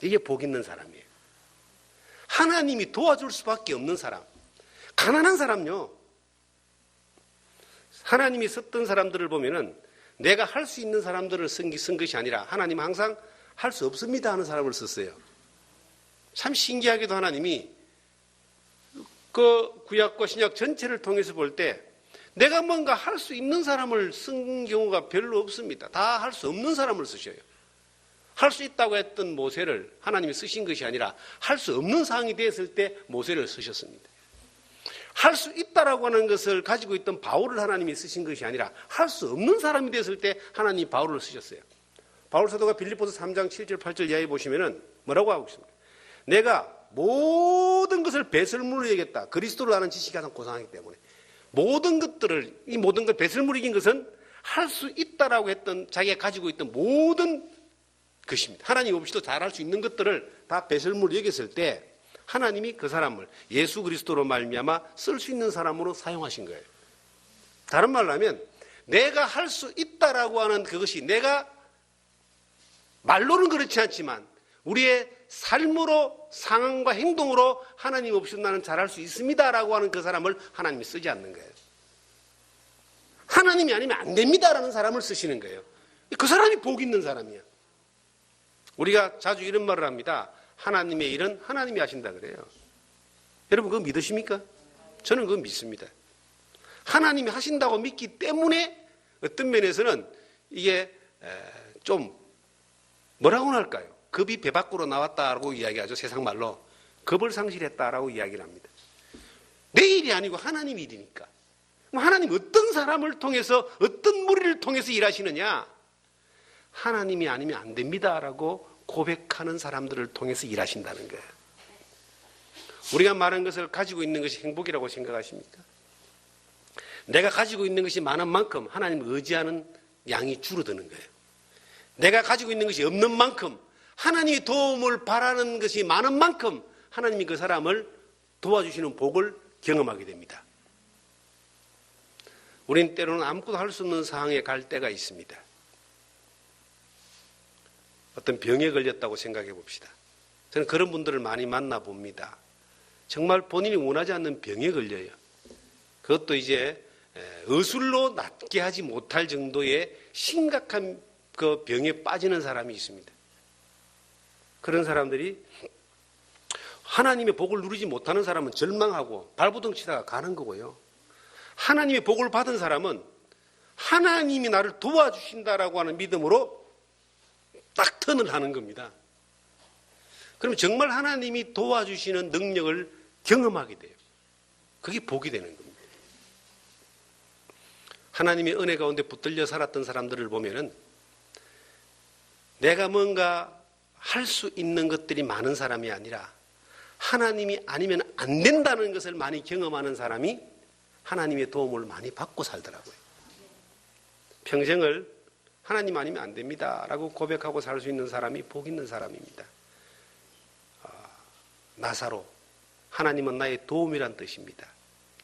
이게 복 있는 사람이에요. 하나님이 도와줄 수밖에 없는 사람. 가난한 사람요. 하나님이 썼던 사람들을 보면은 내가 할 수 있는 사람들을 쓴 것이 아니라 하나님은 항상 할 수 없습니다 하는 사람을 썼어요. 참 신기하게도 하나님이 그 구약과 신약 전체를 통해서 볼 때 내가 뭔가 할 수 있는 사람을 쓴 경우가 별로 없습니다. 다 할 수 없는 사람을 쓰셔요. 할 수 있다고 했던 모세를 하나님이 쓰신 것이 아니라 할 수 없는 상황이 되었을 때 모세를 쓰셨습니다. 할 수 있다라고 하는 것을 가지고 있던 바울을 하나님이 쓰신 것이 아니라 할 수 없는 사람이 되었을 때 하나님이 바울을 쓰셨어요. 바울 사도가 빌립보서 3장 7절 8절 이하에 보시면은 뭐라고 하고 있습니까? 내가 모든 것을 배설물로 여겼다. 그리스도를 아는 지식이 가장 고상하기 때문에 모든 것 배설물이 이긴 것은 할 수 있다라고 했던 자기가 가지고 있던 모든 것입니다. 하나님 없이도 잘할 수 있는 것들을 다 배설물로 여겼을 때 하나님이 그 사람을 예수 그리스도로 말미암아 쓸 수 있는 사람으로 사용하신 거예요. 다른 말로 하면 내가 할 수 있다라고 하는 그것이 내가 말로는 그렇지 않지만 우리의 삶으로 상황과 행동으로 하나님 없이도 나는 잘할 수 있습니다라고 하는 그 사람을 하나님이 쓰지 않는 거예요. 하나님이 아니면 안 됩니다라는 사람을 쓰시는 거예요. 그 사람이 복 있는 사람이야. 우리가 자주 이런 말을 합니다. 하나님의 일은 하나님이 하신다 그래요. 여러분 그거 믿으십니까? 저는 그거 믿습니다. 하나님이 하신다고 믿기 때문에 어떤 면에서는 이게 좀 뭐라고 할까요? 겁이 배 밖으로 나왔다라고 이야기하죠. 세상 말로. 겁을 상실했다라고 이야기를 합니다. 내 일이 아니고 하나님 일이니까. 하나님 어떤 사람을 통해서 어떤 무리를 통해서 일하시느냐? 하나님이 아니면 안 됩니다라고 고백하는 사람들을 통해서 일하신다는 거예요. 우리가 말한 것을 가지고 있는 것이 행복이라고 생각하십니까? 내가 가지고 있는 것이 많은 만큼 하나님을 의지하는 양이 줄어드는 거예요. 내가 가지고 있는 것이 없는 만큼 하나님의 도움을 바라는 것이 많은 만큼 하나님이 그 사람을 도와주시는 복을 경험하게 됩니다. 우린 때로는 아무것도 할 수 없는 상황에 갈 때가 있습니다. 어떤 병에 걸렸다고 생각해 봅시다. 저는 그런 분들을 많이 만나봅니다. 정말 본인이 원하지 않는 병에 걸려요. 그것도 이제 의술로 낫게 하지 못할 정도의 심각한 그 병에 빠지는 사람이 있습니다. 그런 사람들이 하나님의 복을 누리지 못하는 사람은 절망하고 발부둥치다가 가는 거고요. 하나님의 복을 받은 사람은 하나님이 나를 도와주신다라고 하는 믿음으로 딱 턴을 하는 겁니다. 그럼 정말 하나님이 도와주시는 능력을 경험하게 돼요. 그게 복이 되는 겁니다. 하나님의 은혜 가운데 붙들려 살았던 사람들을 보면은 내가 뭔가 할 수 있는 것들이 많은 사람이 아니라 하나님이 아니면 안 된다는 것을 많이 경험하는 사람이 하나님의 도움을 많이 받고 살더라고요. 평생을 하나님 아니면 안 됩니다 라고 고백하고 살 수 있는 사람이 복 있는 사람입니다. 나사로, 하나님은 나의 도움이란 뜻입니다.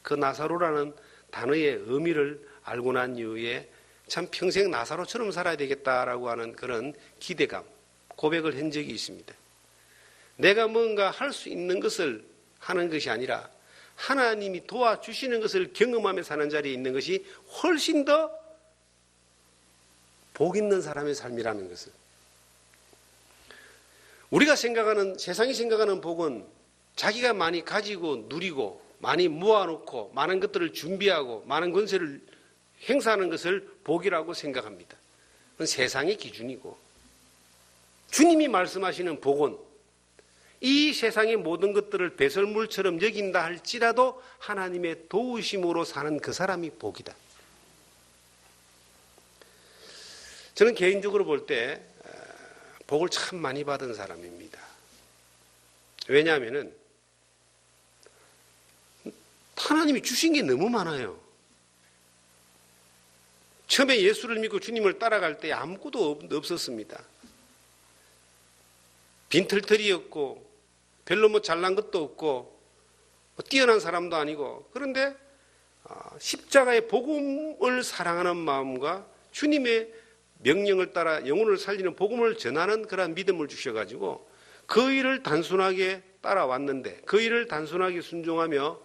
그 나사로라는 단어의 의미를 알고 난 이후에 참 평생 나사로처럼 살아야 되겠다라고 하는 그런 기대감, 고백을 한 적이 있습니다. 내가 뭔가 할 수 있는 것을 하는 것이 아니라 하나님이 도와주시는 것을 경험하며 사는 자리에 있는 것이 훨씬 더 복 있는 사람의 삶이라는 것을. 우리가 생각하는, 세상이 생각하는 복은 자기가 많이 가지고 누리고 많이 모아놓고 많은 것들을 준비하고 많은 권세를 행사하는 것을 복이라고 생각합니다. 그건 세상의 기준이고, 주님이 말씀하시는 복은 이 세상의 모든 것들을 배설물처럼 여긴다 할지라도 하나님의 도우심으로 사는 그 사람이 복이다. 저는 개인적으로 볼 때 복을 참 많이 받은 사람입니다. 왜냐하면은 하나님이 주신 게 너무 많아요. 처음에 예수를 믿고 주님을 따라갈 때 아무것도 없었습니다. 빈털터리였고 별로 뭐 잘난 것도 없고 뛰어난 사람도 아니고, 그런데 십자가의 복음을 사랑하는 마음과 주님의 명령을 따라 영혼을 살리는 복음을 전하는 그런 믿음을 주셔가지고 그 일을 단순하게 따라왔는데, 그 일을 단순하게 순종하며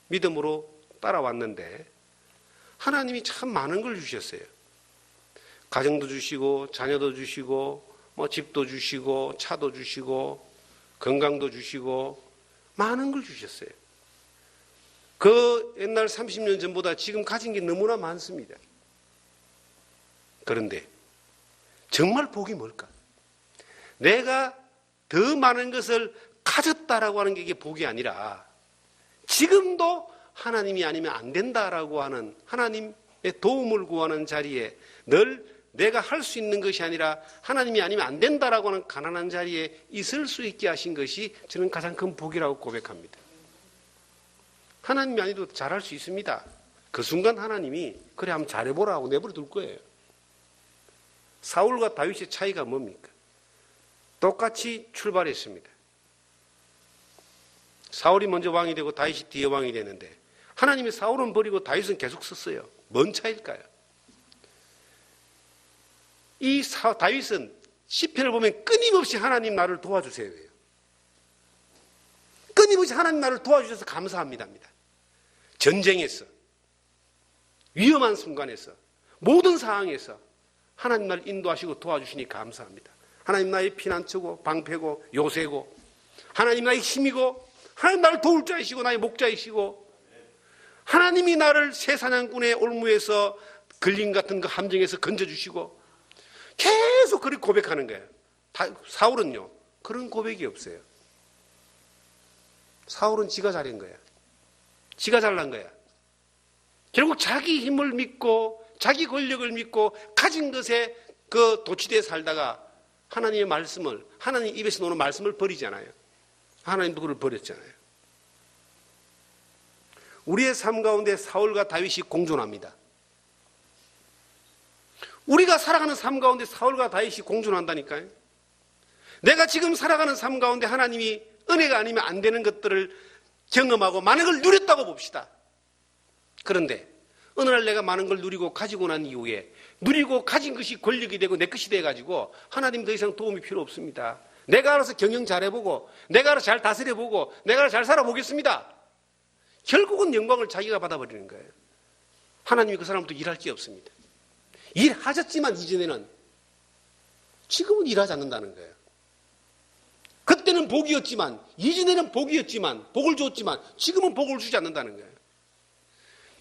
믿음으로 따라왔는데 하나님이 참 많은 걸 주셨어요. 가정도 주시고 자녀도 주시고 뭐 집도 주시고 차도 주시고 건강도 주시고 많은 걸 주셨어요. 그 옛날 30년 전보다 지금 가진 게 너무나 많습니다. 그런데 정말 복이 뭘까? 내가 더 많은 것을 가졌다라고 하는 게 이게 복이 아니라 지금도 하나님이 아니면 안 된다라고 하는 하나님의 도움을 구하는 자리에 늘 내가 할 수 있는 것이 아니라 하나님이 아니면 안 된다라고 하는 가난한 자리에 있을 수 있게 하신 것이 저는 가장 큰 복이라고 고백합니다. 하나님이 아니도 잘할 수 있습니다. 그 순간 하나님이 그래 한번 잘해보라 하고 내버려 둘 거예요. 사울과 다윗의 차이가 뭡니까? 똑같이 출발했습니다. 사울이 먼저 왕이 되고 다윗이 뒤에 왕이 되는데 하나님이 사울은 버리고 다윗은 계속 썼어요. 뭔 차이일까요? 이 다윗은 시편을 보면 끊임없이 하나님 나를 도와주세요. 끊임없이 하나님 나를 도와주셔서 감사합니다. 전쟁에서, 위험한 순간에서, 모든 상황에서 하나님 나를 인도하시고 도와주시니 감사합니다. 하나님 나의 피난처고 방패고 요새고, 하나님 나의 힘이고, 하나님 나를 도울 자이시고 나의 목자이시고, 하나님이 나를 새 사냥꾼의 올무에서 걸림 같은 그 함정에서 건져주시고, 계속 그렇게 고백하는 거예요. 사울은요 그런 고백이 없어요. 사울은 지가 잘한 거야. 지가 잘난 거야. 결국 자기 힘을 믿고 자기 권력을 믿고 가진 것에 그 도취되어 살다가 하나님의 말씀을, 하나님 입에서 나오는 말씀을 버리잖아요. 하나님도 그걸 버렸잖아요. 우리의 삶 가운데 사울과 다윗이 공존합니다. 우리가 살아가는 삶 가운데 사울과 다윗이 공존한다니까요. 내가 지금 살아가는 삶 가운데 하나님이 은혜가 아니면 안 되는 것들을 경험하고 많은 걸 누렸다고 봅시다. 그런데 어느 날 내가 많은 걸 누리고 가지고 난 이후에 누리고 가진 것이 권력이 되고 내 것이 돼가지고 하나님 더 이상 도움이 필요 없습니다. 내가 알아서 경영 잘해보고 내가 알아서 잘 다스려보고 내가 알아서 잘 살아보겠습니다. 결국은 영광을 자기가 받아버리는 거예요. 하나님이 그 사람도 일할 게 없습니다. 일하셨지만 이전에는, 지금은 일하지 않는다는 거예요. 그때는 복이었지만, 이전에는 복이었지만, 복을 줬지만 지금은 복을 주지 않는다는 거예요.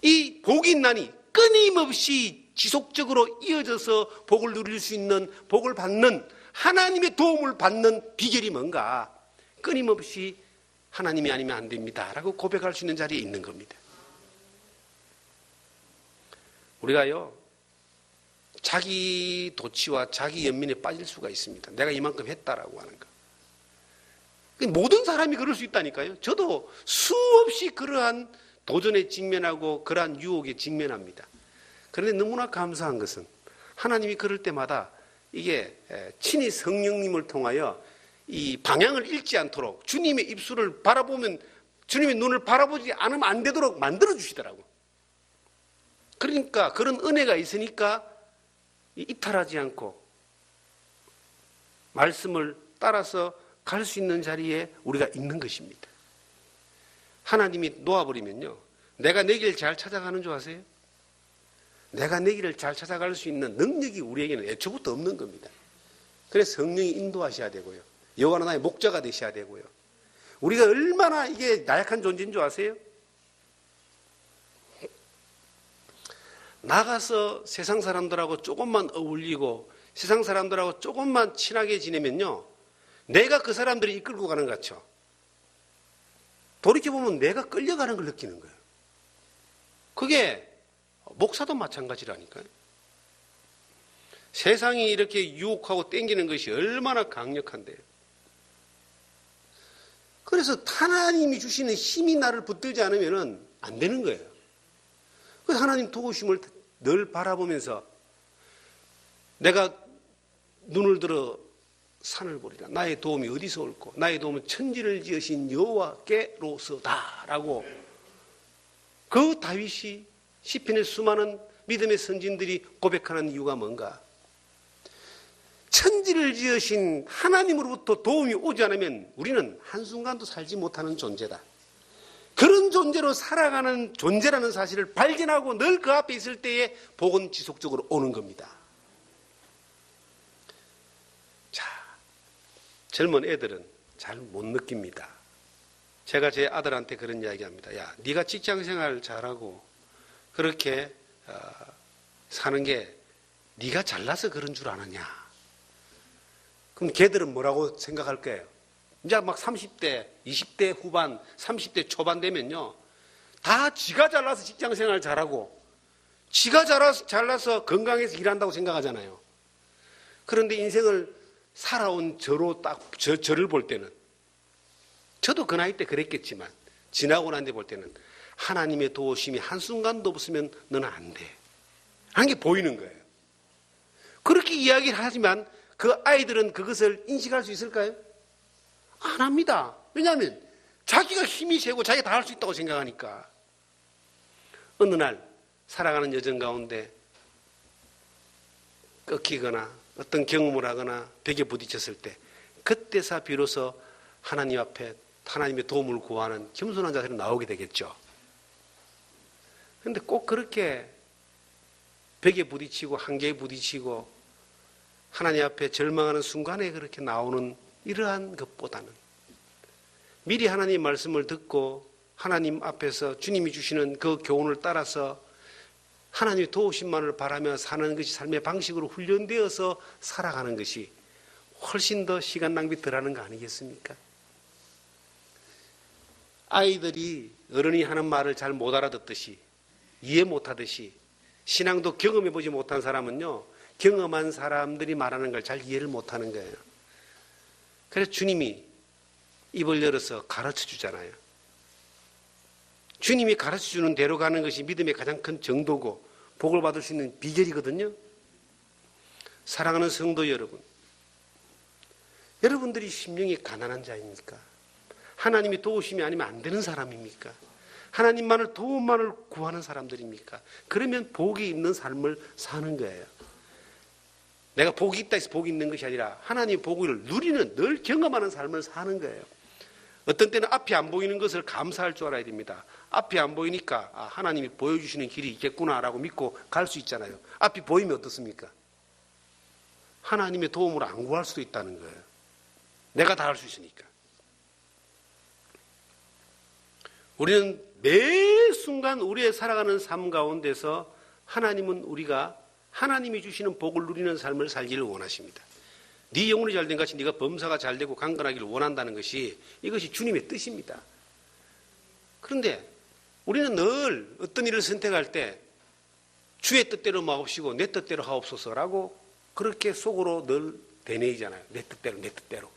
이 복이 있나니 끊임없이 지속적으로 이어져서 복을 누릴 수 있는, 복을 받는, 하나님의 도움을 받는 비결이 뭔가? 끊임없이 하나님이 아니면 안 됩니다 라고 고백할 수 있는 자리에 있는 겁니다. 우리가요, 자기 도취와 자기 연민에 빠질 수가 있습니다. 내가 이만큼 했다라고 하는 거. 모든 사람이 그럴 수 있다니까요. 저도 수없이 그러한 도전에 직면하고 그러한 유혹에 직면합니다. 그런데 너무나 감사한 것은 하나님이 그럴 때마다 이게 친히 성령님을 통하여 이 방향을 잃지 않도록 주님의 입술을 바라보면 주님의 눈을 바라보지 않으면 안 되도록 만들어주시더라고. 그러니까 그런 은혜가 있으니까 이탈하지 않고 말씀을 따라서 갈 수 있는 자리에 우리가 있는 것입니다. 하나님이 놓아버리면요, 내가 내 길 잘 찾아가는 줄 아세요? 내가 내 길을 잘 찾아갈 수 있는 능력이 우리에게는 애초부터 없는 겁니다. 그래서 성령이 인도하셔야 되고요, 여호와는 나의 목자가 되셔야 되고요. 우리가 얼마나 이게 나약한 존재인 줄 아세요? 나가서 세상 사람들하고 조금만 어울리고 세상 사람들하고 조금만 친하게 지내면요, 내가 그 사람들이 이끌고 가는 것 같죠. 돌이켜보면 내가 끌려가는 걸 느끼는 거예요. 그게 목사도 마찬가지라니까요. 세상이 이렇게 유혹하고 땡기는 것이 얼마나 강력한데요. 그래서 하나님이 주시는 힘이 나를 붙들지 않으면 안 되는 거예요. 그래서 하나님 도우심을 늘 바라보면서 내가 눈을 들어 산을 보리라. 나의 도움이 어디서 올꼬? 나의 도움은 천지를 지으신 여호와께로서다라고 그 다윗이 시편의 수많은 믿음의 선진들이 고백하는 이유가 뭔가? 천지를 지으신 하나님으로부터 도움이 오지 않으면 우리는 한순간도 살지 못하는 존재다. 그런 존재로 살아가는 존재라는 사실을 발견하고 늘 그 앞에 있을 때에 복은 지속적으로 오는 겁니다. 자, 젊은 애들은 잘 못 느낍니다. 제가 제 아들한테 그런 이야기합니다. 야, 네가 직장생활 잘하고 그렇게 사는 게 네가 잘나서 그런 줄 아느냐? 그럼 걔들은 뭐라고 생각할 거예요? 이제 막 30대, 20대 후반, 30대 초반 되면요, 다 지가 잘나서 직장생활 잘하고 지가 잘나서 건강해서 일한다고 생각하잖아요. 그런데 인생을 살아온 저를 볼 때는, 저도 그 나이 때 그랬겠지만 지나고 난 뒤 볼 때는 하나님의 도우심이 한순간도 없으면 너는 안 돼 하는 게 보이는 거예요. 그렇게 이야기를 하지만 그 아이들은 그것을 인식할 수 있을까요? 안 합니다. 왜냐하면 자기가 힘이 세고 자기가 다 할 수 있다고 생각하니까. 어느 날 살아가는 여정 가운데 꺾이거나 어떤 경험을 하거나 벽에 부딪혔을 때 그때서 비로소 하나님 앞에 하나님의 도움을 구하는 겸손한 자세로 나오게 되겠죠. 그런데 꼭 그렇게 벽에 부딪히고 한계에 부딪히고 하나님 앞에 절망하는 순간에 그렇게 나오는 이러한 것보다는 미리 하나님 말씀을 듣고 하나님 앞에서 주님이 주시는 그 교훈을 따라서 하나님의 도우심만을 바라며 사는 것이 삶의 방식으로 훈련되어서 살아가는 것이 훨씬 더 시간 낭비 덜하는 거 아니겠습니까? 아이들이 어른이 하는 말을 잘 못 알아듣듯이 이해 못하듯이 신앙도 경험해보지 못한 사람은요, 경험한 사람들이 말하는 걸 잘 이해를 못하는 거예요. 그래서 주님이 입을 열어서 가르쳐 주잖아요. 주님이 가르쳐 주는 대로 가는 것이 믿음의 가장 큰 정도고 복을 받을 수 있는 비결이거든요. 사랑하는 성도 여러분, 여러분들이 심령이 가난한 자입니까? 하나님이 도우심이 아니면 안 되는 사람입니까? 하나님만을 도움만을 구하는 사람들입니까? 그러면 복이 있는 삶을 사는 거예요. 내가 복이 있다 해서 복이 있는 것이 아니라 하나님의 복을 누리는, 늘 경험하는 삶을 사는 거예요. 어떤 때는 앞이 안 보이는 것을 감사할 줄 알아야 됩니다. 앞이 안 보이니까 하나님이 보여주시는 길이 있겠구나라고 믿고 갈 수 있잖아요. 앞이 보이면 어떻습니까? 하나님의 도움을 안 구할 수도 있다는 거예요. 내가 다 할 수 있으니까. 우리는 매 순간 우리의 살아가는 삶 가운데서 하나님은 우리가 하나님이 주시는 복을 누리는 삶을 살기를 원하십니다. 네 영혼이 잘된 같이 네가 범사가 잘되고 강건하기를 원한다는 것이 이것이 주님의 뜻입니다. 그런데 우리는 늘 어떤 일을 선택할 때 주의 뜻대로 마옵시고 내 뜻대로 하옵소서라고 그렇게 속으로 늘 되뇌이잖아요. 내 뜻대로 내 뜻대로.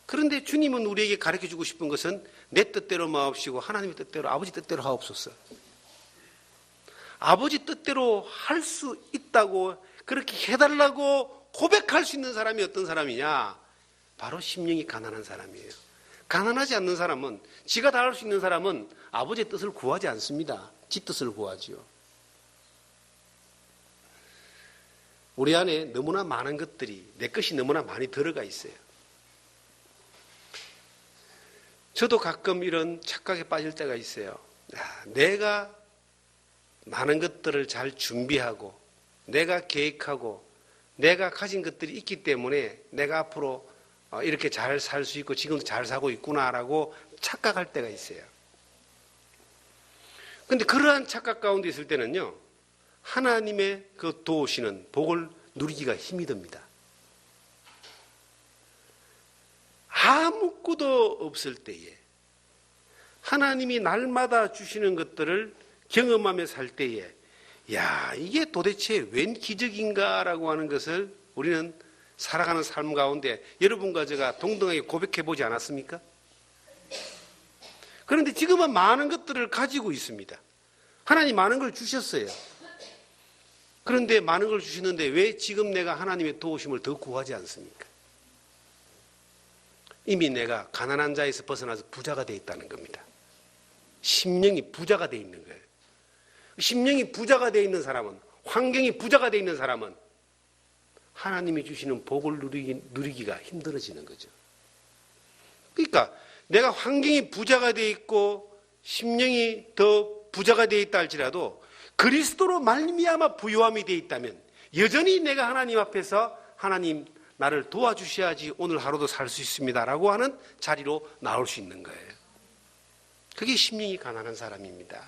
그런데 주님은 우리에게 가르쳐주고 싶은 것은 내 뜻대로 마옵시고 하나님의 뜻대로 아버지 뜻대로 하옵소서. 아버지 뜻대로 할 수 있다고 그렇게 해달라고 고백할 수 있는 사람이 어떤 사람이냐? 바로 심령이 가난한 사람이에요. 가난하지 않는 사람은, 지가 다 할 수 있는 사람은 아버지의 뜻을 구하지 않습니다. 지 뜻을 구하지요. 우리 안에 너무나 많은 것들이, 내 것이 너무나 많이 들어가 있어요. 저도 가끔 이런 착각에 빠질 때가 있어요. 내가 많은 것들을 잘 준비하고 내가 계획하고 내가 가진 것들이 있기 때문에 내가 앞으로 이렇게 잘 살 수 있고 지금도 잘 사고 있구나라고 착각할 때가 있어요. 그런데 그러한 착각 가운데 있을 때는요, 하나님의 그 도우시는 복을 누리기가 힘이 듭니다. 아무것도 없을 때에 하나님이 날마다 주시는 것들을 경험하며 살 때에 야, 이게 도대체 웬 기적인가라고 하는 것을 우리는 살아가는 삶 가운데 여러분과 제가 동등하게 고백해 보지 않았습니까? 그런데 지금은 많은 것들을 가지고 있습니다. 하나님 많은 걸 주셨어요. 그런데 많은 걸 주시는데 왜 지금 내가 하나님의 도우심을 더 구하지 않습니까? 이미 내가 가난한 자에서 벗어나서 부자가 되어 있다는 겁니다. 심령이 부자가 되어 있는 거예요. 심령이 부자가 되어 있는 사람은, 환경이 부자가 되어 있는 사람은 하나님이 주시는 복을 누리기가 힘들어지는 거죠. 그러니까 내가 환경이 부자가 되어 있고 심령이 더 부자가 되어 있다 할지라도 그리스도로 말미암아 부요함이 되어 있다면 여전히 내가 하나님 앞에서 하나님 나를 도와주셔야지 오늘 하루도 살 수 있습니다라고 하는 자리로 나올 수 있는 거예요. 그게 심령이 가난한 사람입니다.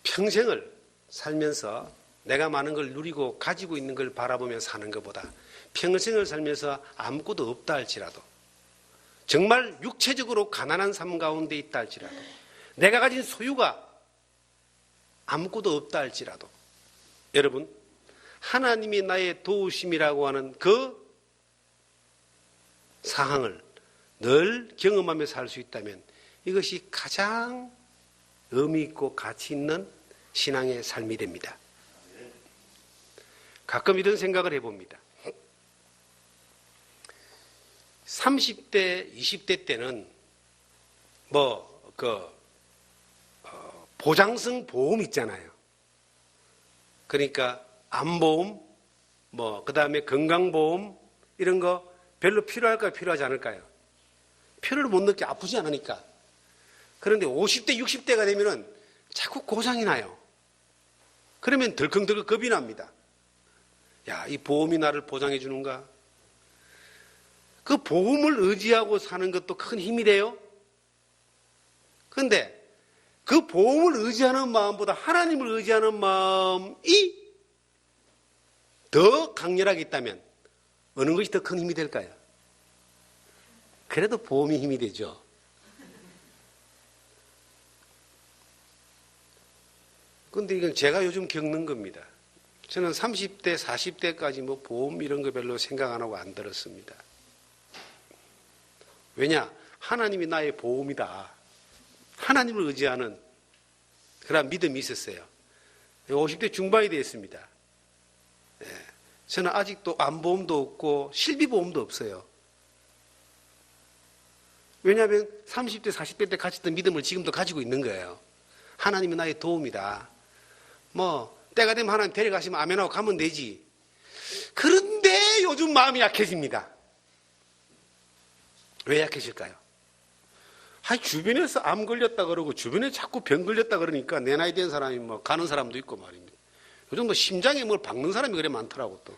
평생을 살면서 내가 많은 걸 누리고 가지고 있는 걸 바라보며 사는 것보다 평생을 살면서 아무것도 없다 할지라도 정말 육체적으로 가난한 삶 가운데 있다 할지라도 내가 가진 소유가 아무것도 없다 할지라도 여러분 하나님이 나의 도우심이라고 하는 그 상황을 늘 경험하며 살 수 있다면 이것이 가장 의미 있고 가치 있는 신앙의 삶이 됩니다. 가끔 이런 생각을 해봅니다. 30대, 20대 때는 보장성 보험 있잖아요. 그러니까 암보험, 그 다음에 건강보험 이런 거 별로 필요할까요? 필요하지 않을까요? 필요를 못 느끼 아프지 않으니까. 그런데 50대, 60대가 되면은 자꾸 고장이 나요. 그러면 덜컹덜컹 겁이 납니다. 야, 이 보험이 나를 보장해 주는가? 그 보험을 의지하고 사는 것도 큰 힘이 돼요. 그런데 그 보험을 의지하는 마음보다 하나님을 의지하는 마음이 더 강렬하게 있다면 어느 것이 더 큰 힘이 될까요? 그래도 보험이 힘이 되죠. 그런데 이건 제가 요즘 겪는 겁니다. 저는 30대, 40대까지 보험 이런 거 별로 생각 안 하고 안 들었습니다. 왜냐? 하나님이 나의 보험이다. 하나님을 의지하는 그런 믿음이 있었어요. 50대 중반이 되었습니다. 저는 아직도 암보험도 없고 실비보험도 없어요. 왜냐하면 30대, 40대 때 가졌던 믿음을 지금도 가지고 있는 거예요. 하나님이 나의 도움이다. 때가 되면 하나님 데려가시면 아멘하고 가면 되지. 그런데 요즘 마음이 약해집니다. 왜 약해질까요? 주변에서 암 걸렸다 그러고 주변에 자꾸 병 걸렸다 그러니까 내 나이 된 사람이 가는 사람도 있고 말입니다. 요즘 심장에 뭘 박는 사람이 그래 많더라고 또.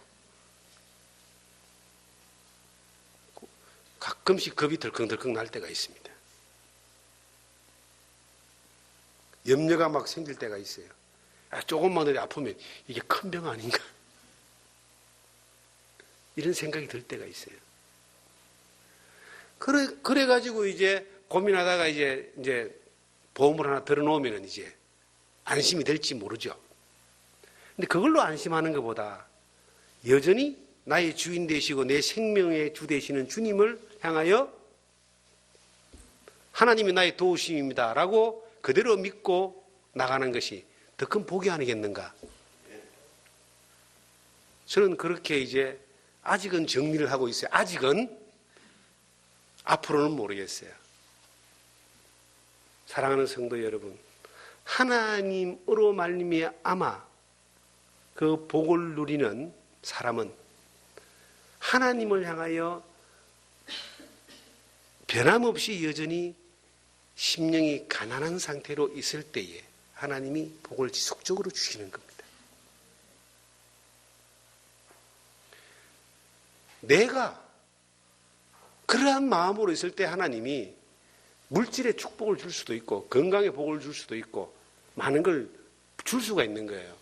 가끔씩 겁이 덜컹덜컹 날 때가 있습니다. 염려가 막 생길 때가 있어요. 조금만 더 아프면 이게 큰 병 아닌가? 이런 생각이 들 때가 있어요. 그래가지고 이제 고민하다가 이제 보험을 하나 들어놓으면 이제 안심이 될지 모르죠. 근데 그걸로 안심하는 것보다 여전히 나의 주인 되시고 내 생명의 주 되시는 주님을 향하여 하나님이 나의 도우심입니다 라고 그대로 믿고 나가는 것이 더 큰 복이 아니겠는가. 저는 그렇게 이제 아직은 정리를 하고 있어요. 아직은. 앞으로는 모르겠어요. 사랑하는 성도 여러분, 하나님으로 말미암아 그 복을 누리는 사람은 하나님을 향하여 변함없이 여전히 심령이 가난한 상태로 있을 때에 하나님이 복을 지속적으로 주시는 겁니다. 내가 그러한 마음으로 있을 때 하나님이 물질의 축복을 줄 수도 있고 건강의 복을 줄 수도 있고 많은 걸 줄 수가 있는 거예요.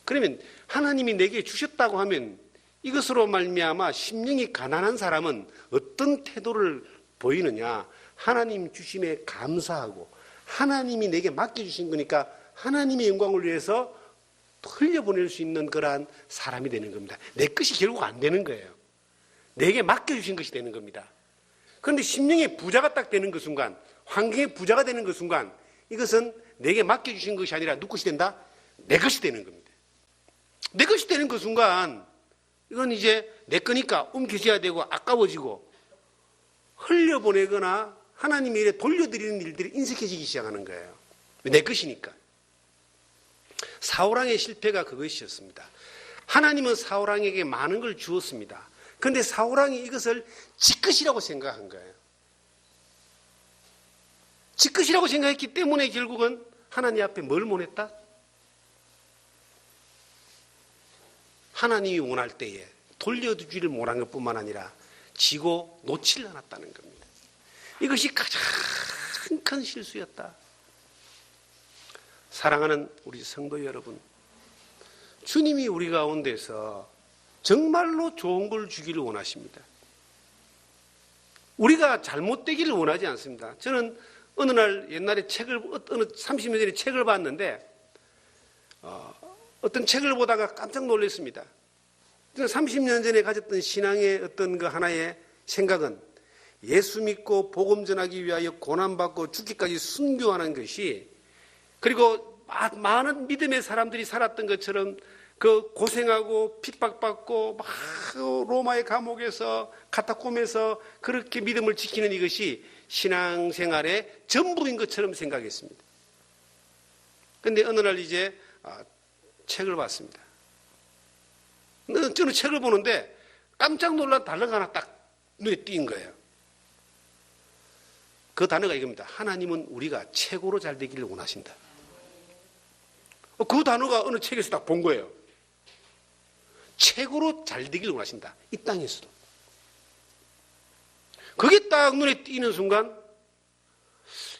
그러면 하나님이 내게 주셨다고 하면 이것으로 말미암아 심령이 가난한 사람은 어떤 태도를 보이느냐? 하나님 주심에 감사하고 하나님이 내게 맡겨주신 거니까 하나님의 영광을 위해서 흘려보낼 수 있는 그러한 사람이 되는 겁니다. 내 것이 결국 안 되는 거예요. 내게 맡겨주신 것이 되는 겁니다. 그런데 심령의 부자가 딱 되는 그 순간, 환경의 부자가 되는 그 순간, 이것은 내게 맡겨주신 것이 아니라 누구 것이 된다? 내 것이 되는 겁니다. 내 것이 되는 그 순간, 이건 이제 내 거니까 움켜쥐어야 되고 아까워지고 흘려보내거나 하나님의 일에 돌려드리는 일들이 인색해지기 시작하는 거예요. 내 것이니까. 사울왕의 실패가 그것이었습니다. 하나님은 사울왕에게 많은 걸 주었습니다. 그런데 사울왕이 이것을 지 것이라고 생각한 거예요. 지 것이라고 생각했기 때문에 결국은 하나님 앞에 뭘 못했다? 하나님이 원할 때에 돌려주지를 못한 것뿐만 아니라 지고 놓지를 않았다는 겁니다. 이것이 가장 큰 실수였다. 사랑하는 우리 성도 여러분, 주님이 우리 가운데서 정말로 좋은 걸 주기를 원하십니다. 우리가 잘못되기를 원하지 않습니다. 저는 어느 날 옛날에 어느 30년 전에 책을 봤는데 어떤 책을 보다가 깜짝 놀랐습니다. 30년 전에 가졌던 신앙의 어떤 그 하나의 생각은 예수 믿고 복음 전하기 위하여 고난받고 죽기까지 순교하는 것이, 그리고 많은 믿음의 사람들이 살았던 것처럼 그 고생하고 핍박받고 막 로마의 감옥에서 카타콤에서 그렇게 믿음을 지키는 이것이 신앙생활의 전부인 것처럼 생각했습니다. 그런데 어느 날 이제 책을 봤습니다. 저는 책을 보는데 깜짝 놀란 단어가 하나 딱 눈에 띈 거예요. 그 단어가 이겁니다. 하나님은 우리가 최고로 잘 되기를 원하신다. 그 단어가 어느 책에서 딱 본 거예요. 최고로 잘 되기를 원하신다. 이 땅에서도. 그게 딱 눈에 띄는 순간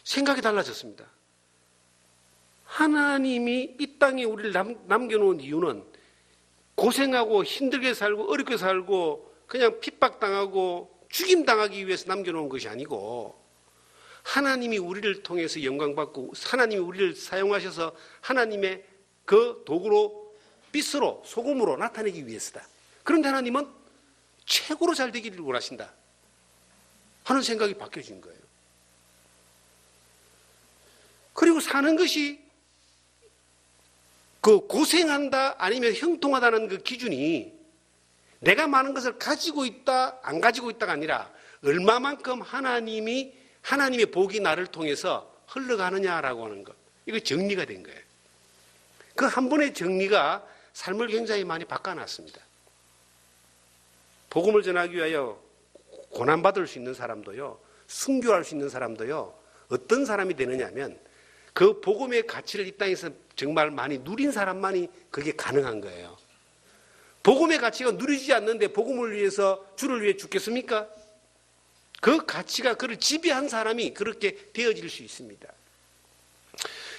생각이 달라졌습니다. 하나님이 이 땅에 우리를 남겨놓은 이유는 고생하고 힘들게 살고 어렵게 살고 그냥 핍박당하고 죽임당하기 위해서 남겨놓은 것이 아니고, 하나님이 우리를 통해서 영광받고 하나님이 우리를 사용하셔서 하나님의 그 도구로 빛으로 소금으로 나타내기 위해서다. 그런데 하나님은 최고로 잘 되기를 원하신다 하는 생각이 바뀌어진 거예요. 그리고 사는 것이 그 고생한다 아니면 형통하다는 그 기준이 내가 많은 것을 가지고 있다 안 가지고 있다가 아니라 얼마만큼 하나님의 복이 나를 통해서 흘러가느냐라고 하는 것. 이거 정리가 된 거예요. 그 한 번의 정리가 삶을 굉장히 많이 바꿔놨습니다. 복음을 전하기 위하여 고난받을 수 있는 사람도요, 순교할 수 있는 사람도요, 어떤 사람이 되느냐 하면 그 복음의 가치를 이 땅에서 정말 많이 누린 사람만이 그게 가능한 거예요. 복음의 가치가 누리지 않는데 복음을 위해서 주를 위해 죽겠습니까? 그 가치가 그를 지배한 사람이 그렇게 되어질 수 있습니다.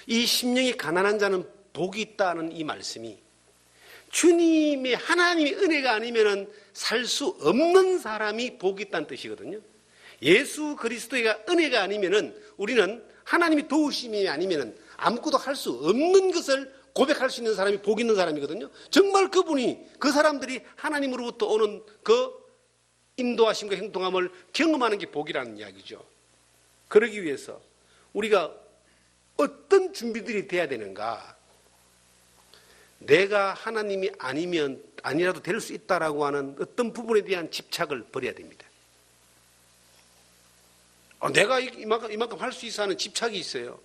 이 심령이 가난한 자는 복이 있다는 이 말씀이 주님의 하나님의 은혜가 아니면은 살 수 없는 사람이 복이 있다는 뜻이거든요. 예수 그리스도가 은혜가 아니면은 우리는 하나님이 도우심이 아니면은 아무것도 할 수 없는 것을 고백할 수 있는 사람이 복 있는 사람이거든요. 정말 그분이 그 사람들이 하나님으로부터 오는 그 인도하심과 행동함을 경험하는 게 복이라는 이야기죠. 그러기 위해서 우리가 어떤 준비들이 돼야 되는가? 내가 하나님이 아니라도 될 수 있다라고 하는 어떤 부분에 대한 집착을 버려야 됩니다. 내가 이만큼 할 수 있어 하는 집착이 있어요.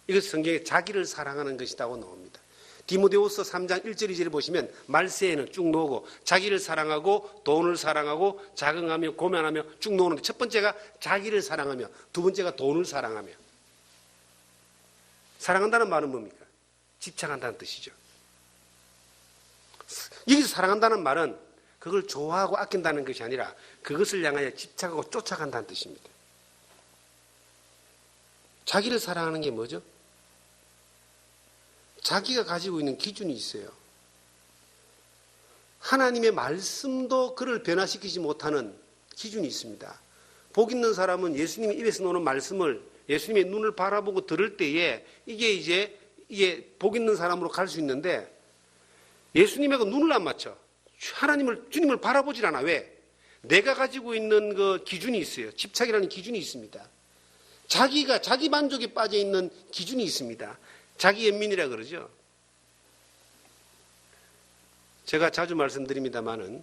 이것이 성경에 자기를 사랑하는 것이라고 나옵니다. 디모데후서 3장 1절 2절을 보시면 말세에는 쭉 나오고 자기를 사랑하고 돈을 사랑하고 자긍하며 고면하며 쭉 나오는데 첫 번째가 자기를 사랑하며 두 번째가 돈을 사랑하며. 사랑한다는 말은 뭡니까? 집착한다는 뜻이죠. 여기서 사랑한다는 말은 그걸 좋아하고 아낀다는 것이 아니라 그것을 향하여 집착하고 쫓아간다는 뜻입니다. 자기를 사랑하는 게 뭐죠? 자기가 가지고 있는 기준이 있어요. 하나님의 말씀도 그를 변화시키지 못하는 기준이 있습니다. 복 있는 사람은 예수님의 입에서 나오는 말씀을 예수님의 눈을 바라보고 들을 때에 이게 복 있는 사람으로 갈 수 있는데 예수님하고 눈을 안 맞춰. 주님을 바라보질 않아. 왜? 내가 가지고 있는 그 기준이 있어요. 집착이라는 기준이 있습니다. 자기 만족에 빠져 있는 기준이 있습니다. 자기 연민이라 그러죠. 제가 자주 말씀드립니다마는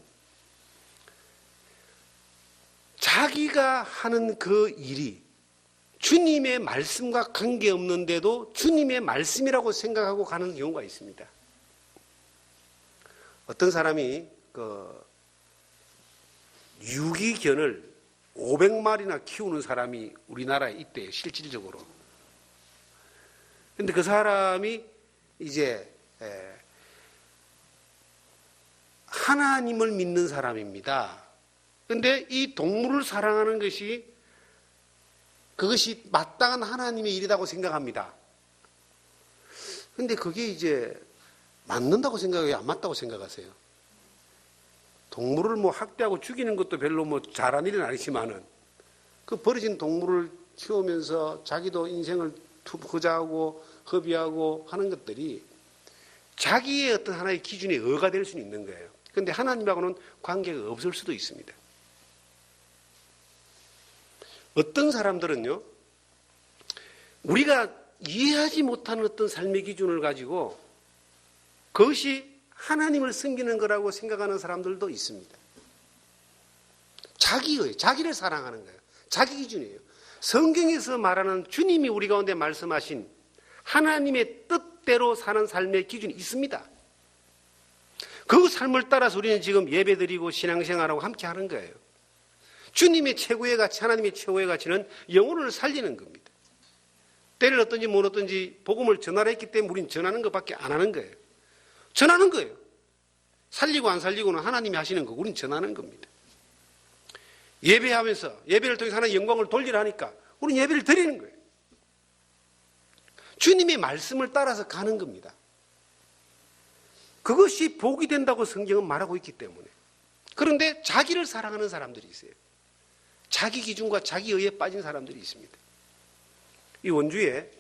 자기가 하는 그 일이 주님의 말씀과 관계없는데도 주님의 말씀이라고 생각하고 가는 경우가 있습니다. 어떤 사람이 유기견을 500마리나 키우는 사람이 우리나라에 있대요, 실질적으로. 근데 그 사람이 이제 하나님을 믿는 사람입니다. 근데 이 동물을 사랑하는 그것이 마땅한 하나님의 일이라고 생각합니다. 근데 그게 이제 맞는다고 생각해요? 안 맞다고 생각하세요? 동물을 학대하고 죽이는 것도 별로 잘한 일은 아니지만은 그 버려진 동물을 키우면서 자기도 인생을 투자하고 허비하고 하는 것들이 자기의 어떤 하나의 기준에 의가 될 수는 있는 거예요. 그런데 하나님하고는 관계가 없을 수도 있습니다. 어떤 사람들은요, 우리가 이해하지 못하는 어떤 삶의 기준을 가지고 그것이 하나님을 섬기는 거라고 생각하는 사람들도 있습니다. 자기를 사랑하는 거예요. 자기 기준이에요. 성경에서 말하는 주님이 우리 가운데 말씀하신 하나님의 뜻대로 사는 삶의 기준이 있습니다. 그 삶을 따라서 우리는 지금 예배드리고 신앙생활하고 함께 하는 거예요. 주님의 최고의 가치, 하나님의 최고의 가치는 영혼을 살리는 겁니다. 때를 어떤지 못 어떤지 복음을 전하라 했기 때문에 우리는 전하는 것밖에 안 하는 거예요. 전하는 거예요. 살리고 안 살리고는 하나님이 하시는 거, 우리는 전하는 겁니다. 예배하면서 예배를 통해서 하나님의 영광을 돌리라 하니까 우리는 예배를 드리는 거예요. 주님의 말씀을 따라서 가는 겁니다. 그것이 복이 된다고 성경은 말하고 있기 때문에. 그런데 자기를 사랑하는 사람들이 있어요. 자기 기준과 자기 의에 빠진 사람들이 있습니다. 이 원주에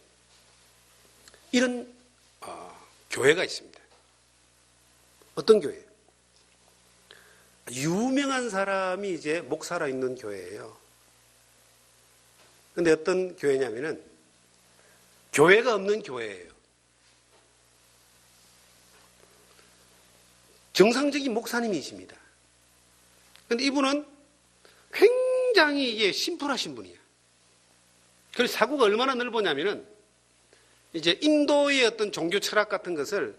이런 교회가 있습니다. 어떤 교회예요? 유명한 사람이 이제 목사로 있는 교회예요. 그런데 어떤 교회냐면은 교회가 없는 교회예요. 정상적인 목사님이십니다. 그런데 이분은 굉장히 심플하신 분이에요. 그래서 사고가 얼마나 넓으냐면은 이제 인도의 어떤 종교 철학 같은 것을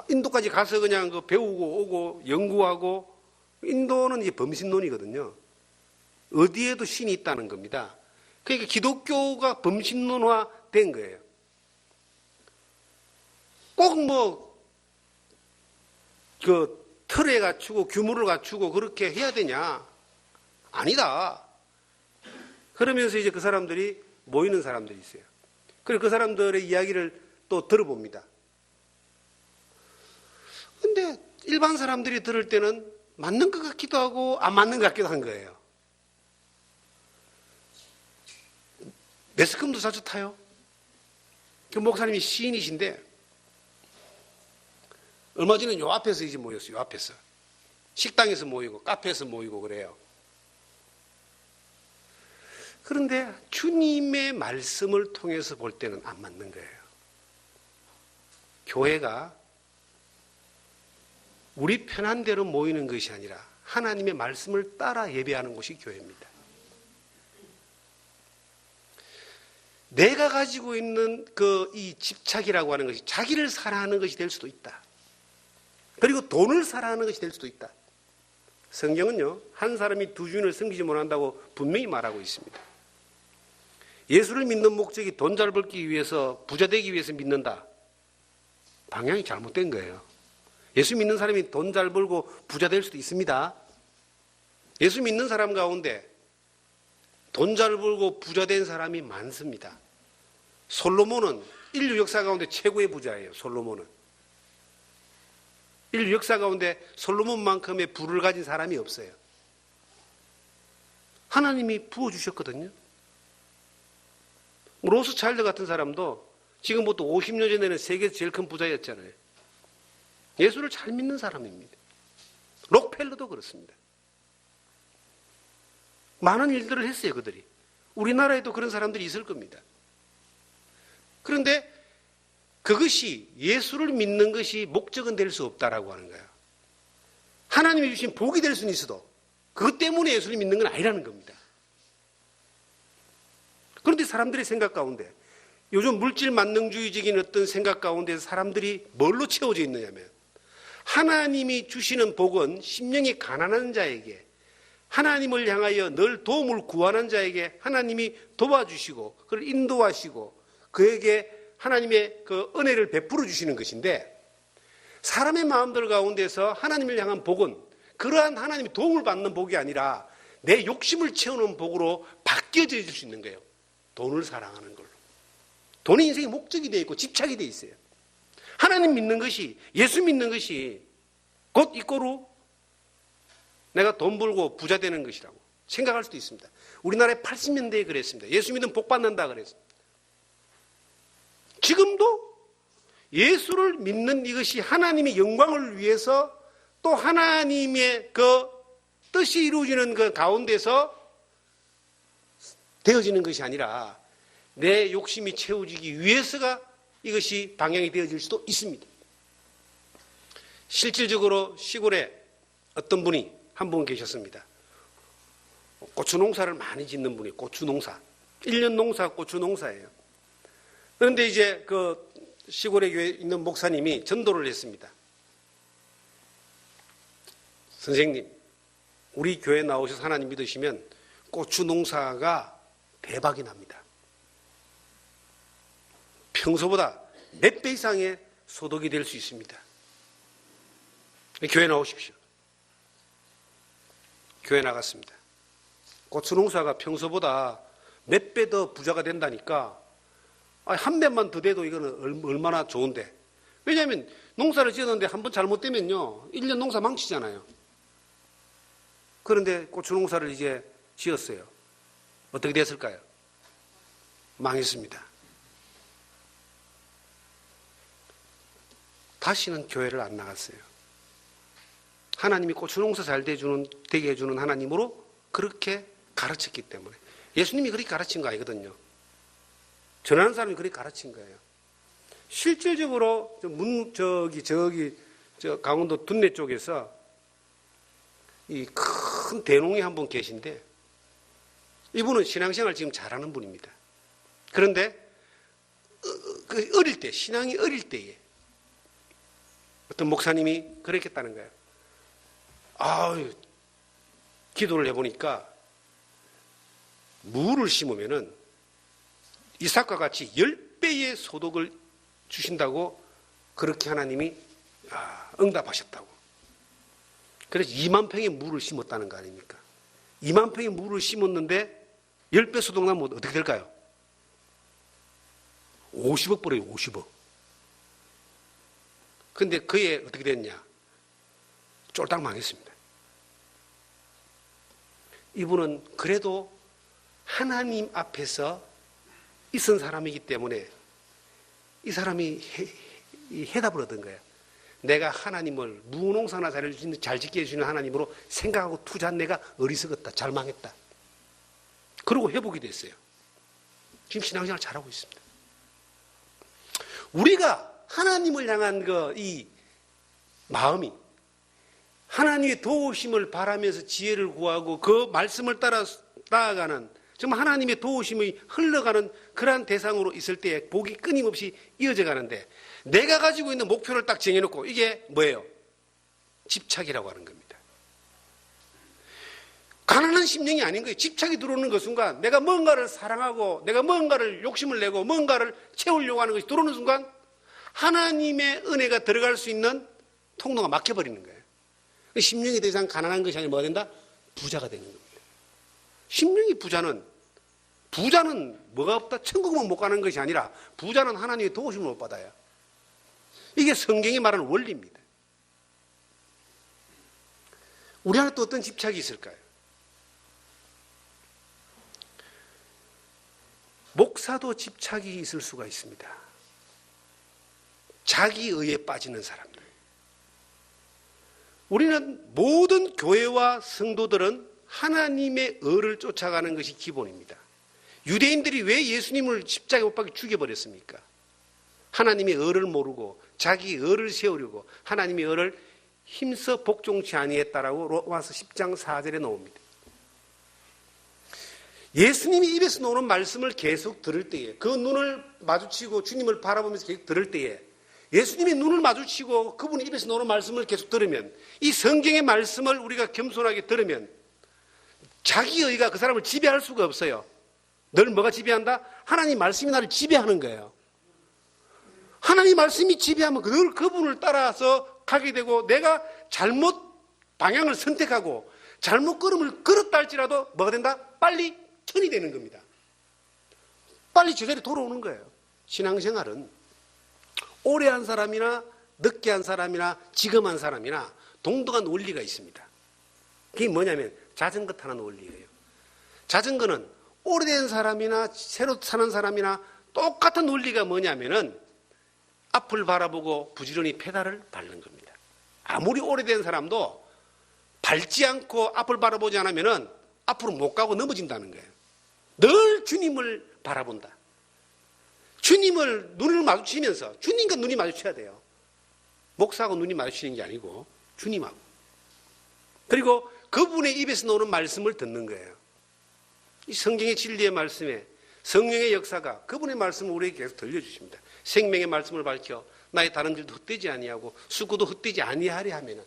인도까지 가서 그냥 배우고 오고 연구하고, 인도는 이제 범신론이거든요. 어디에도 신이 있다는 겁니다. 그러니까 기독교가 범신론화 된 거예요. 꼭 틀에 갖추고 규모를 갖추고 그렇게 해야 되냐? 아니다. 그러면서 이제 그 사람들이 모이는 사람들이 있어요. 그리고 그 사람들의 이야기를 또 들어봅니다. 근데 일반 사람들이 들을 때는 맞는 것 같기도 하고 안 맞는 것 같기도 한 거예요. 매스컴도 자주 타요. 그 목사님이 시인이신데 얼마 전에 요 앞에서 이제 모였어요. 요 앞에서. 식당에서 모이고 카페에서 모이고 그래요. 그런데 주님의 말씀을 통해서 볼 때는 안 맞는 거예요. 교회가 우리 편한 대로 모이는 것이 아니라 하나님의 말씀을 따라 예배하는 곳이 교회입니다. 내가 가지고 있는 이 집착이라고 하는 것이 자기를 사랑하는 것이 될 수도 있다. 그리고 돈을 사랑하는 것이 될 수도 있다. 성경은요, 한 사람이 두 주인을 섬기지 못한다고 분명히 말하고 있습니다. 예수를 믿는 목적이 돈 잘 벌기 위해서, 부자 되기 위해서 믿는다. 방향이 잘못된 거예요. 예수 믿는 사람이 돈 잘 벌고 부자 될 수도 있습니다. 예수 믿는 사람 가운데 돈 잘 벌고 부자 된 사람이 많습니다. 솔로몬은 인류 역사 가운데 최고의 부자예요. 솔로몬은. 인류 역사 가운데 솔로몬만큼의 부를 가진 사람이 없어요. 하나님이 부어주셨거든요. 로스차일드 같은 사람도 지금부터 50년 전에는 세계에서 제일 큰 부자였잖아요. 예수를 잘 믿는 사람입니다. 록펠러도 그렇습니다. 많은 일들을 했어요, 그들이. 우리나라에도 그런 사람들이 있을 겁니다. 그런데 그것이 예수를 믿는 것이 목적은 될 수 없다라고 하는 거예요. 하나님이 주신 복이 될 수는 있어도 그것 때문에 예수를 믿는 건 아니라는 겁니다. 그런데 사람들의 생각 가운데 요즘 물질 만능주의적인 어떤 생각 가운데 사람들이 뭘로 채워져 있느냐면 하나님이 주시는 복은 심령이 가난한 자에게 하나님을 향하여 늘 도움을 구하는 자에게 하나님이 도와주시고 그를 인도하시고 그에게 하나님의 그 은혜를 베풀어 주시는 것인데 사람의 마음들 가운데서 하나님을 향한 복은 그러한 하나님의 도움을 받는 복이 아니라 내 욕심을 채우는 복으로 바뀌어질 수 있는 거예요. 돈을 사랑하는 걸로. 돈이 인생의 목적이 되어 있고 집착이 되어 있어요. 하나님 믿는 것이, 예수 믿는 것이 곧 이꼬로 내가 돈 벌고 부자 되는 것이라고 생각할 수도 있습니다. 우리나라에 80년대에 그랬습니다. 예수 믿으면 복 받는다 그랬습니다. 지금도 예수를 믿는 이것이 하나님의 영광을 위해서 또 하나님의 그 뜻이 이루어지는 그 가운데서 되어지는 것이 아니라 내 욕심이 채워지기 위해서가 이것이 방향이 되어질 수도 있습니다. 실질적으로 시골에 어떤 분이 한 분 계셨습니다. 고추 농사를 많이 짓는 분이 고추 농사. 1년 농사 고추 농사예요. 그런데 이제 그 시골에 교회에 있는 목사님이 전도를 했습니다. 선생님, 우리 교회 나오셔서 하나님 믿으시면 고추 농사가 대박이 납니다. 평소보다 몇 배 이상의 소득이 될 수 있습니다. 교회 나오십시오. 교회 나갔습니다. 고추 농사가 평소보다 몇 배 더 부자가 된다니까 한 배만 더 돼도 이거는 얼마나 좋은데. 왜냐하면 농사를 지었는데 한번 잘못되면요 1년 농사 망치잖아요. 그런데 고추 농사를 이제 지었어요. 어떻게 됐을까요? 망했습니다. 다시는 교회를 안 나갔어요. 하나님이 고추 농사 잘 되게 해주는 하나님으로 그렇게 가르쳤기 때문에. 예수님이 그렇게 가르친 거 아니거든요. 전하는 사람이 그렇게 가르친 거예요. 실질적으로 저 강원도 둔내 쪽에서 이 큰 대농이 한 분 계신데 이분은 신앙생활 지금 잘하는 분입니다. 그런데 어릴 때, 신앙이 어릴 때에 어떤 목사님이 그랬겠다는 거예요. 기도를 해보니까 무를 심으면은 이삭과 같이 10배의 소득을 주신다고 그렇게 하나님이 응답하셨다고. 그래서 2만 평의 무를 심었다는 거 아닙니까? 2만 평의 무를 심었는데 10배 소득 나면 어떻게 될까요? 50억 벌어요, 50억. 근데 그에 어떻게 됐냐? 쫄딱 망했습니다. 이분은 그래도 하나님 앞에서 있은 사람이기 때문에 이 사람이 해답을 얻은 거예요. 내가 하나님을 무농사나 잘 짓게 해주는 하나님으로 생각하고 투자한 내가 어리석었다. 잘 망했다. 그러고 회복이 됐어요. 지금 신앙생활 잘하고 있습니다. 우리가 하나님을 향한 이 마음이 하나님의 도우심을 바라면서 지혜를 구하고 그 말씀을 따라 나아가는 정말 하나님의 도우심이 흘러가는 그러한 대상으로 있을 때에 복이 끊임없이 이어져 가는데 내가 가지고 있는 목표를 딱 정해놓고 이게 뭐예요? 집착이라고 하는 겁니다. 가난한 심령이 아닌 거예요. 집착이 들어오는 그 순간 내가 뭔가를 사랑하고 내가 뭔가를 욕심을 내고 뭔가를 채우려고 하는 것이 들어오는 순간 하나님의 은혜가 들어갈 수 있는 통로가 막혀버리는 거예요. 심령이 더 이상 가난한 것이 아니라 뭐가 된다? 부자가 되는 겁니다. 심령이 부자는 뭐가 없다? 천국만 못 가는 것이 아니라 부자는 하나님의 도우심을 못 받아요. 이게 성경이 말하는 원리입니다. 우리 안에 또 어떤 집착이 있을까요? 목사도 집착이 있을 수가 있습니다. 자기의에 빠지는 사람들. 우리는 모든 교회와 성도들은 하나님의 의를 쫓아가는 것이 기본입니다. 유대인들이 왜 예수님을 십자가에 못 박혀 죽여버렸습니까? 하나님의 의를 모르고 자기 의를 세우려고 하나님의 의를 힘써 복종치 아니했다라고 로마서 10장 4절에 나옵니다. 예수님이 입에서 나오는 말씀을 계속 들을 때에 그 눈을 마주치고 주님을 바라보면서 계속 들을 때에 예수님이 눈을 마주치고 그분의 입에서 나오는 말씀을 계속 들으면 이 성경의 말씀을 우리가 겸손하게 들으면 자기의가 그 사람을 지배할 수가 없어요. 늘 뭐가 지배한다? 하나님 말씀이 나를 지배하는 거예요. 하나님 말씀이 지배하면 늘 그분을 따라서 가게 되고 내가 잘못 방향을 선택하고 잘못 걸음을 걸었다 할지라도 뭐가 된다? 빨리 천이 되는 겁니다. 빨리 제자리에 돌아오는 거예요. 신앙생활은 오래 한 사람이나 늦게 한 사람이나 지금 한 사람이나 동등한 원리가 있습니다. 그게 뭐냐면 자전거 타는 원리예요. 자전거는 오래된 사람이나 새로 사는 사람이나 똑같은 원리가 뭐냐면은 앞을 바라보고 부지런히 페달을 밟는 겁니다. 아무리 오래된 사람도 밟지 않고 앞을 바라보지 않으면은 앞으로 못 가고 넘어진다는 거예요. 늘 주님을 바라본다. 주님을 눈을 마주치면서 주님과 눈이 마주쳐야 돼요. 목사하고 눈이 마주치는 게 아니고 주님하고. 그리고 그분의 입에서 나오는 말씀을 듣는 거예요. 이 성경의 진리의 말씀에 성령의 역사가 그분의 말씀을 우리에게 계속 들려주십니다. 생명의 말씀을 밝혀 나의 다른 일도 헛되지 아니하고 수고도 헛되지 아니하리 하면은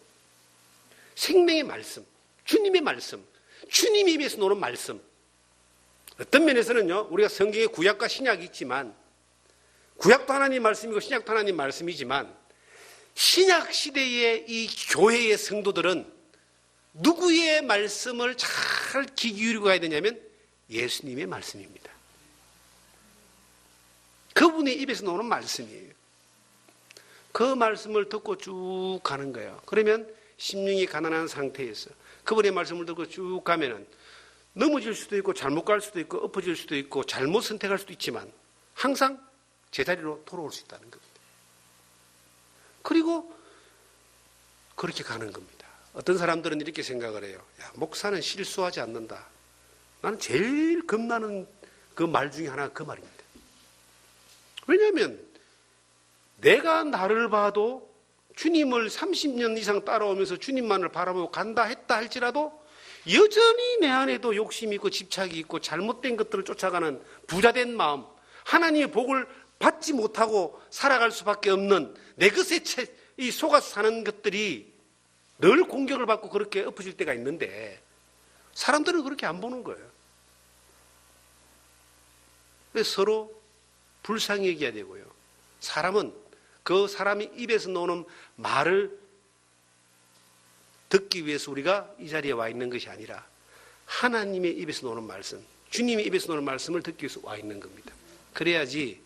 생명의 말씀, 주님의 말씀, 주님의 입에서 나오는 말씀. 어떤 면에서는요, 우리가 성경에 구약과 신약이 있지만 구약도 하나님 말씀이고 신약도 하나님 말씀이지만 신약 시대의 이 교회의 성도들은 누구의 말씀을 잘 귀 기울이고 가야 되냐면 예수님의 말씀입니다. 그분의 입에서 나오는 말씀이에요. 그 말씀을 듣고 쭉 가는 거예요. 그러면 심령이 가난한 상태에서 그분의 말씀을 듣고 쭉 가면은 넘어질 수도 있고 잘못 갈 수도 있고 엎어질 수도 있고 잘못 선택할 수도 있지만 항상 제자리로 돌아올 수 있다는 겁니다. 그리고 그렇게 가는 겁니다. 어떤 사람들은 이렇게 생각을 해요. 야, 목사는 실수하지 않는다. 나는 제일 겁나는 그 말 중에 하나가 그 말입니다. 왜냐하면 내가 나를 봐도 주님을 30년 이상 따라오면서 주님만을 바라보고 간다 했다 할지라도 여전히 내 안에도 욕심이 있고 집착이 있고 잘못된 것들을 쫓아가는 부자된 마음, 하나님의 복을 받지 못하고 살아갈 수밖에 없는 내 것에 속아서 사는 것들이 늘 공격을 받고 그렇게 엎어질 때가 있는데 사람들은 그렇게 안 보는 거예요. 그래서 서로 불쌍히 여겨야 되고요. 사람은 그 사람이 입에서 나오는 말을 듣기 위해서 우리가 이 자리에 와 있는 것이 아니라 하나님의 입에서 나오는 말씀, 주님의 입에서 나오는 말씀을 듣기 위해서 와 있는 겁니다. 그래야지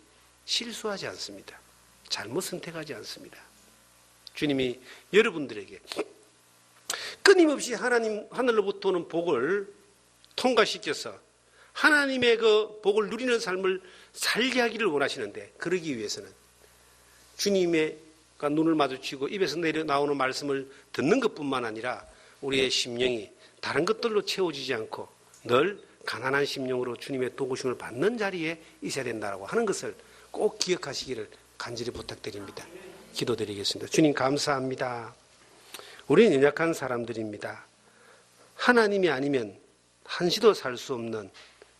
실수하지 않습니다. 잘못 선택하지 않습니다. 주님이 여러분들에게 끊임없이 하늘로부터 오는 복을 통과시켜서 하나님의 그 복을 누리는 삶을 살게 하기를 원하시는데, 그러기 위해서는 주님의 눈을 마주치고 입에서 나오는 말씀을 듣는 것뿐만 아니라 우리의 심령이 다른 것들로 채워지지 않고 늘 가난한 심령으로 주님의 도우심을 받는 자리에 있어야 된다고 하는 것을 꼭 기억하시기를 간절히 부탁드립니다. 기도드리겠습니다. 주님 감사합니다. 우리는 연약한 사람들입니다. 하나님이 아니면 한시도 살 수 없는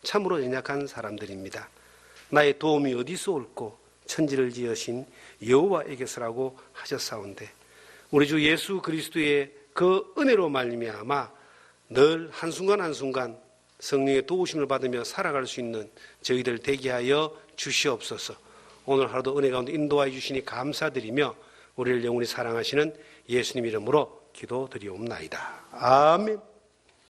참으로 연약한 사람들입니다. 나의 도움이 어디서 올꼬 천지를 지으신 여호와에게서라고 하셨사온데, 우리 주 예수 그리스도의 그 은혜로 말미암아 늘 한순간 한순간 성령의 도우심을 받으며 살아갈 수 있는 저희들 되게 하여 주시옵소서. 오늘 하루도 은혜 가운데 인도하여 주시니 감사드리며 우리를 영원히 사랑하시는 예수님 이름으로 기도드리옵나이다. 아멘.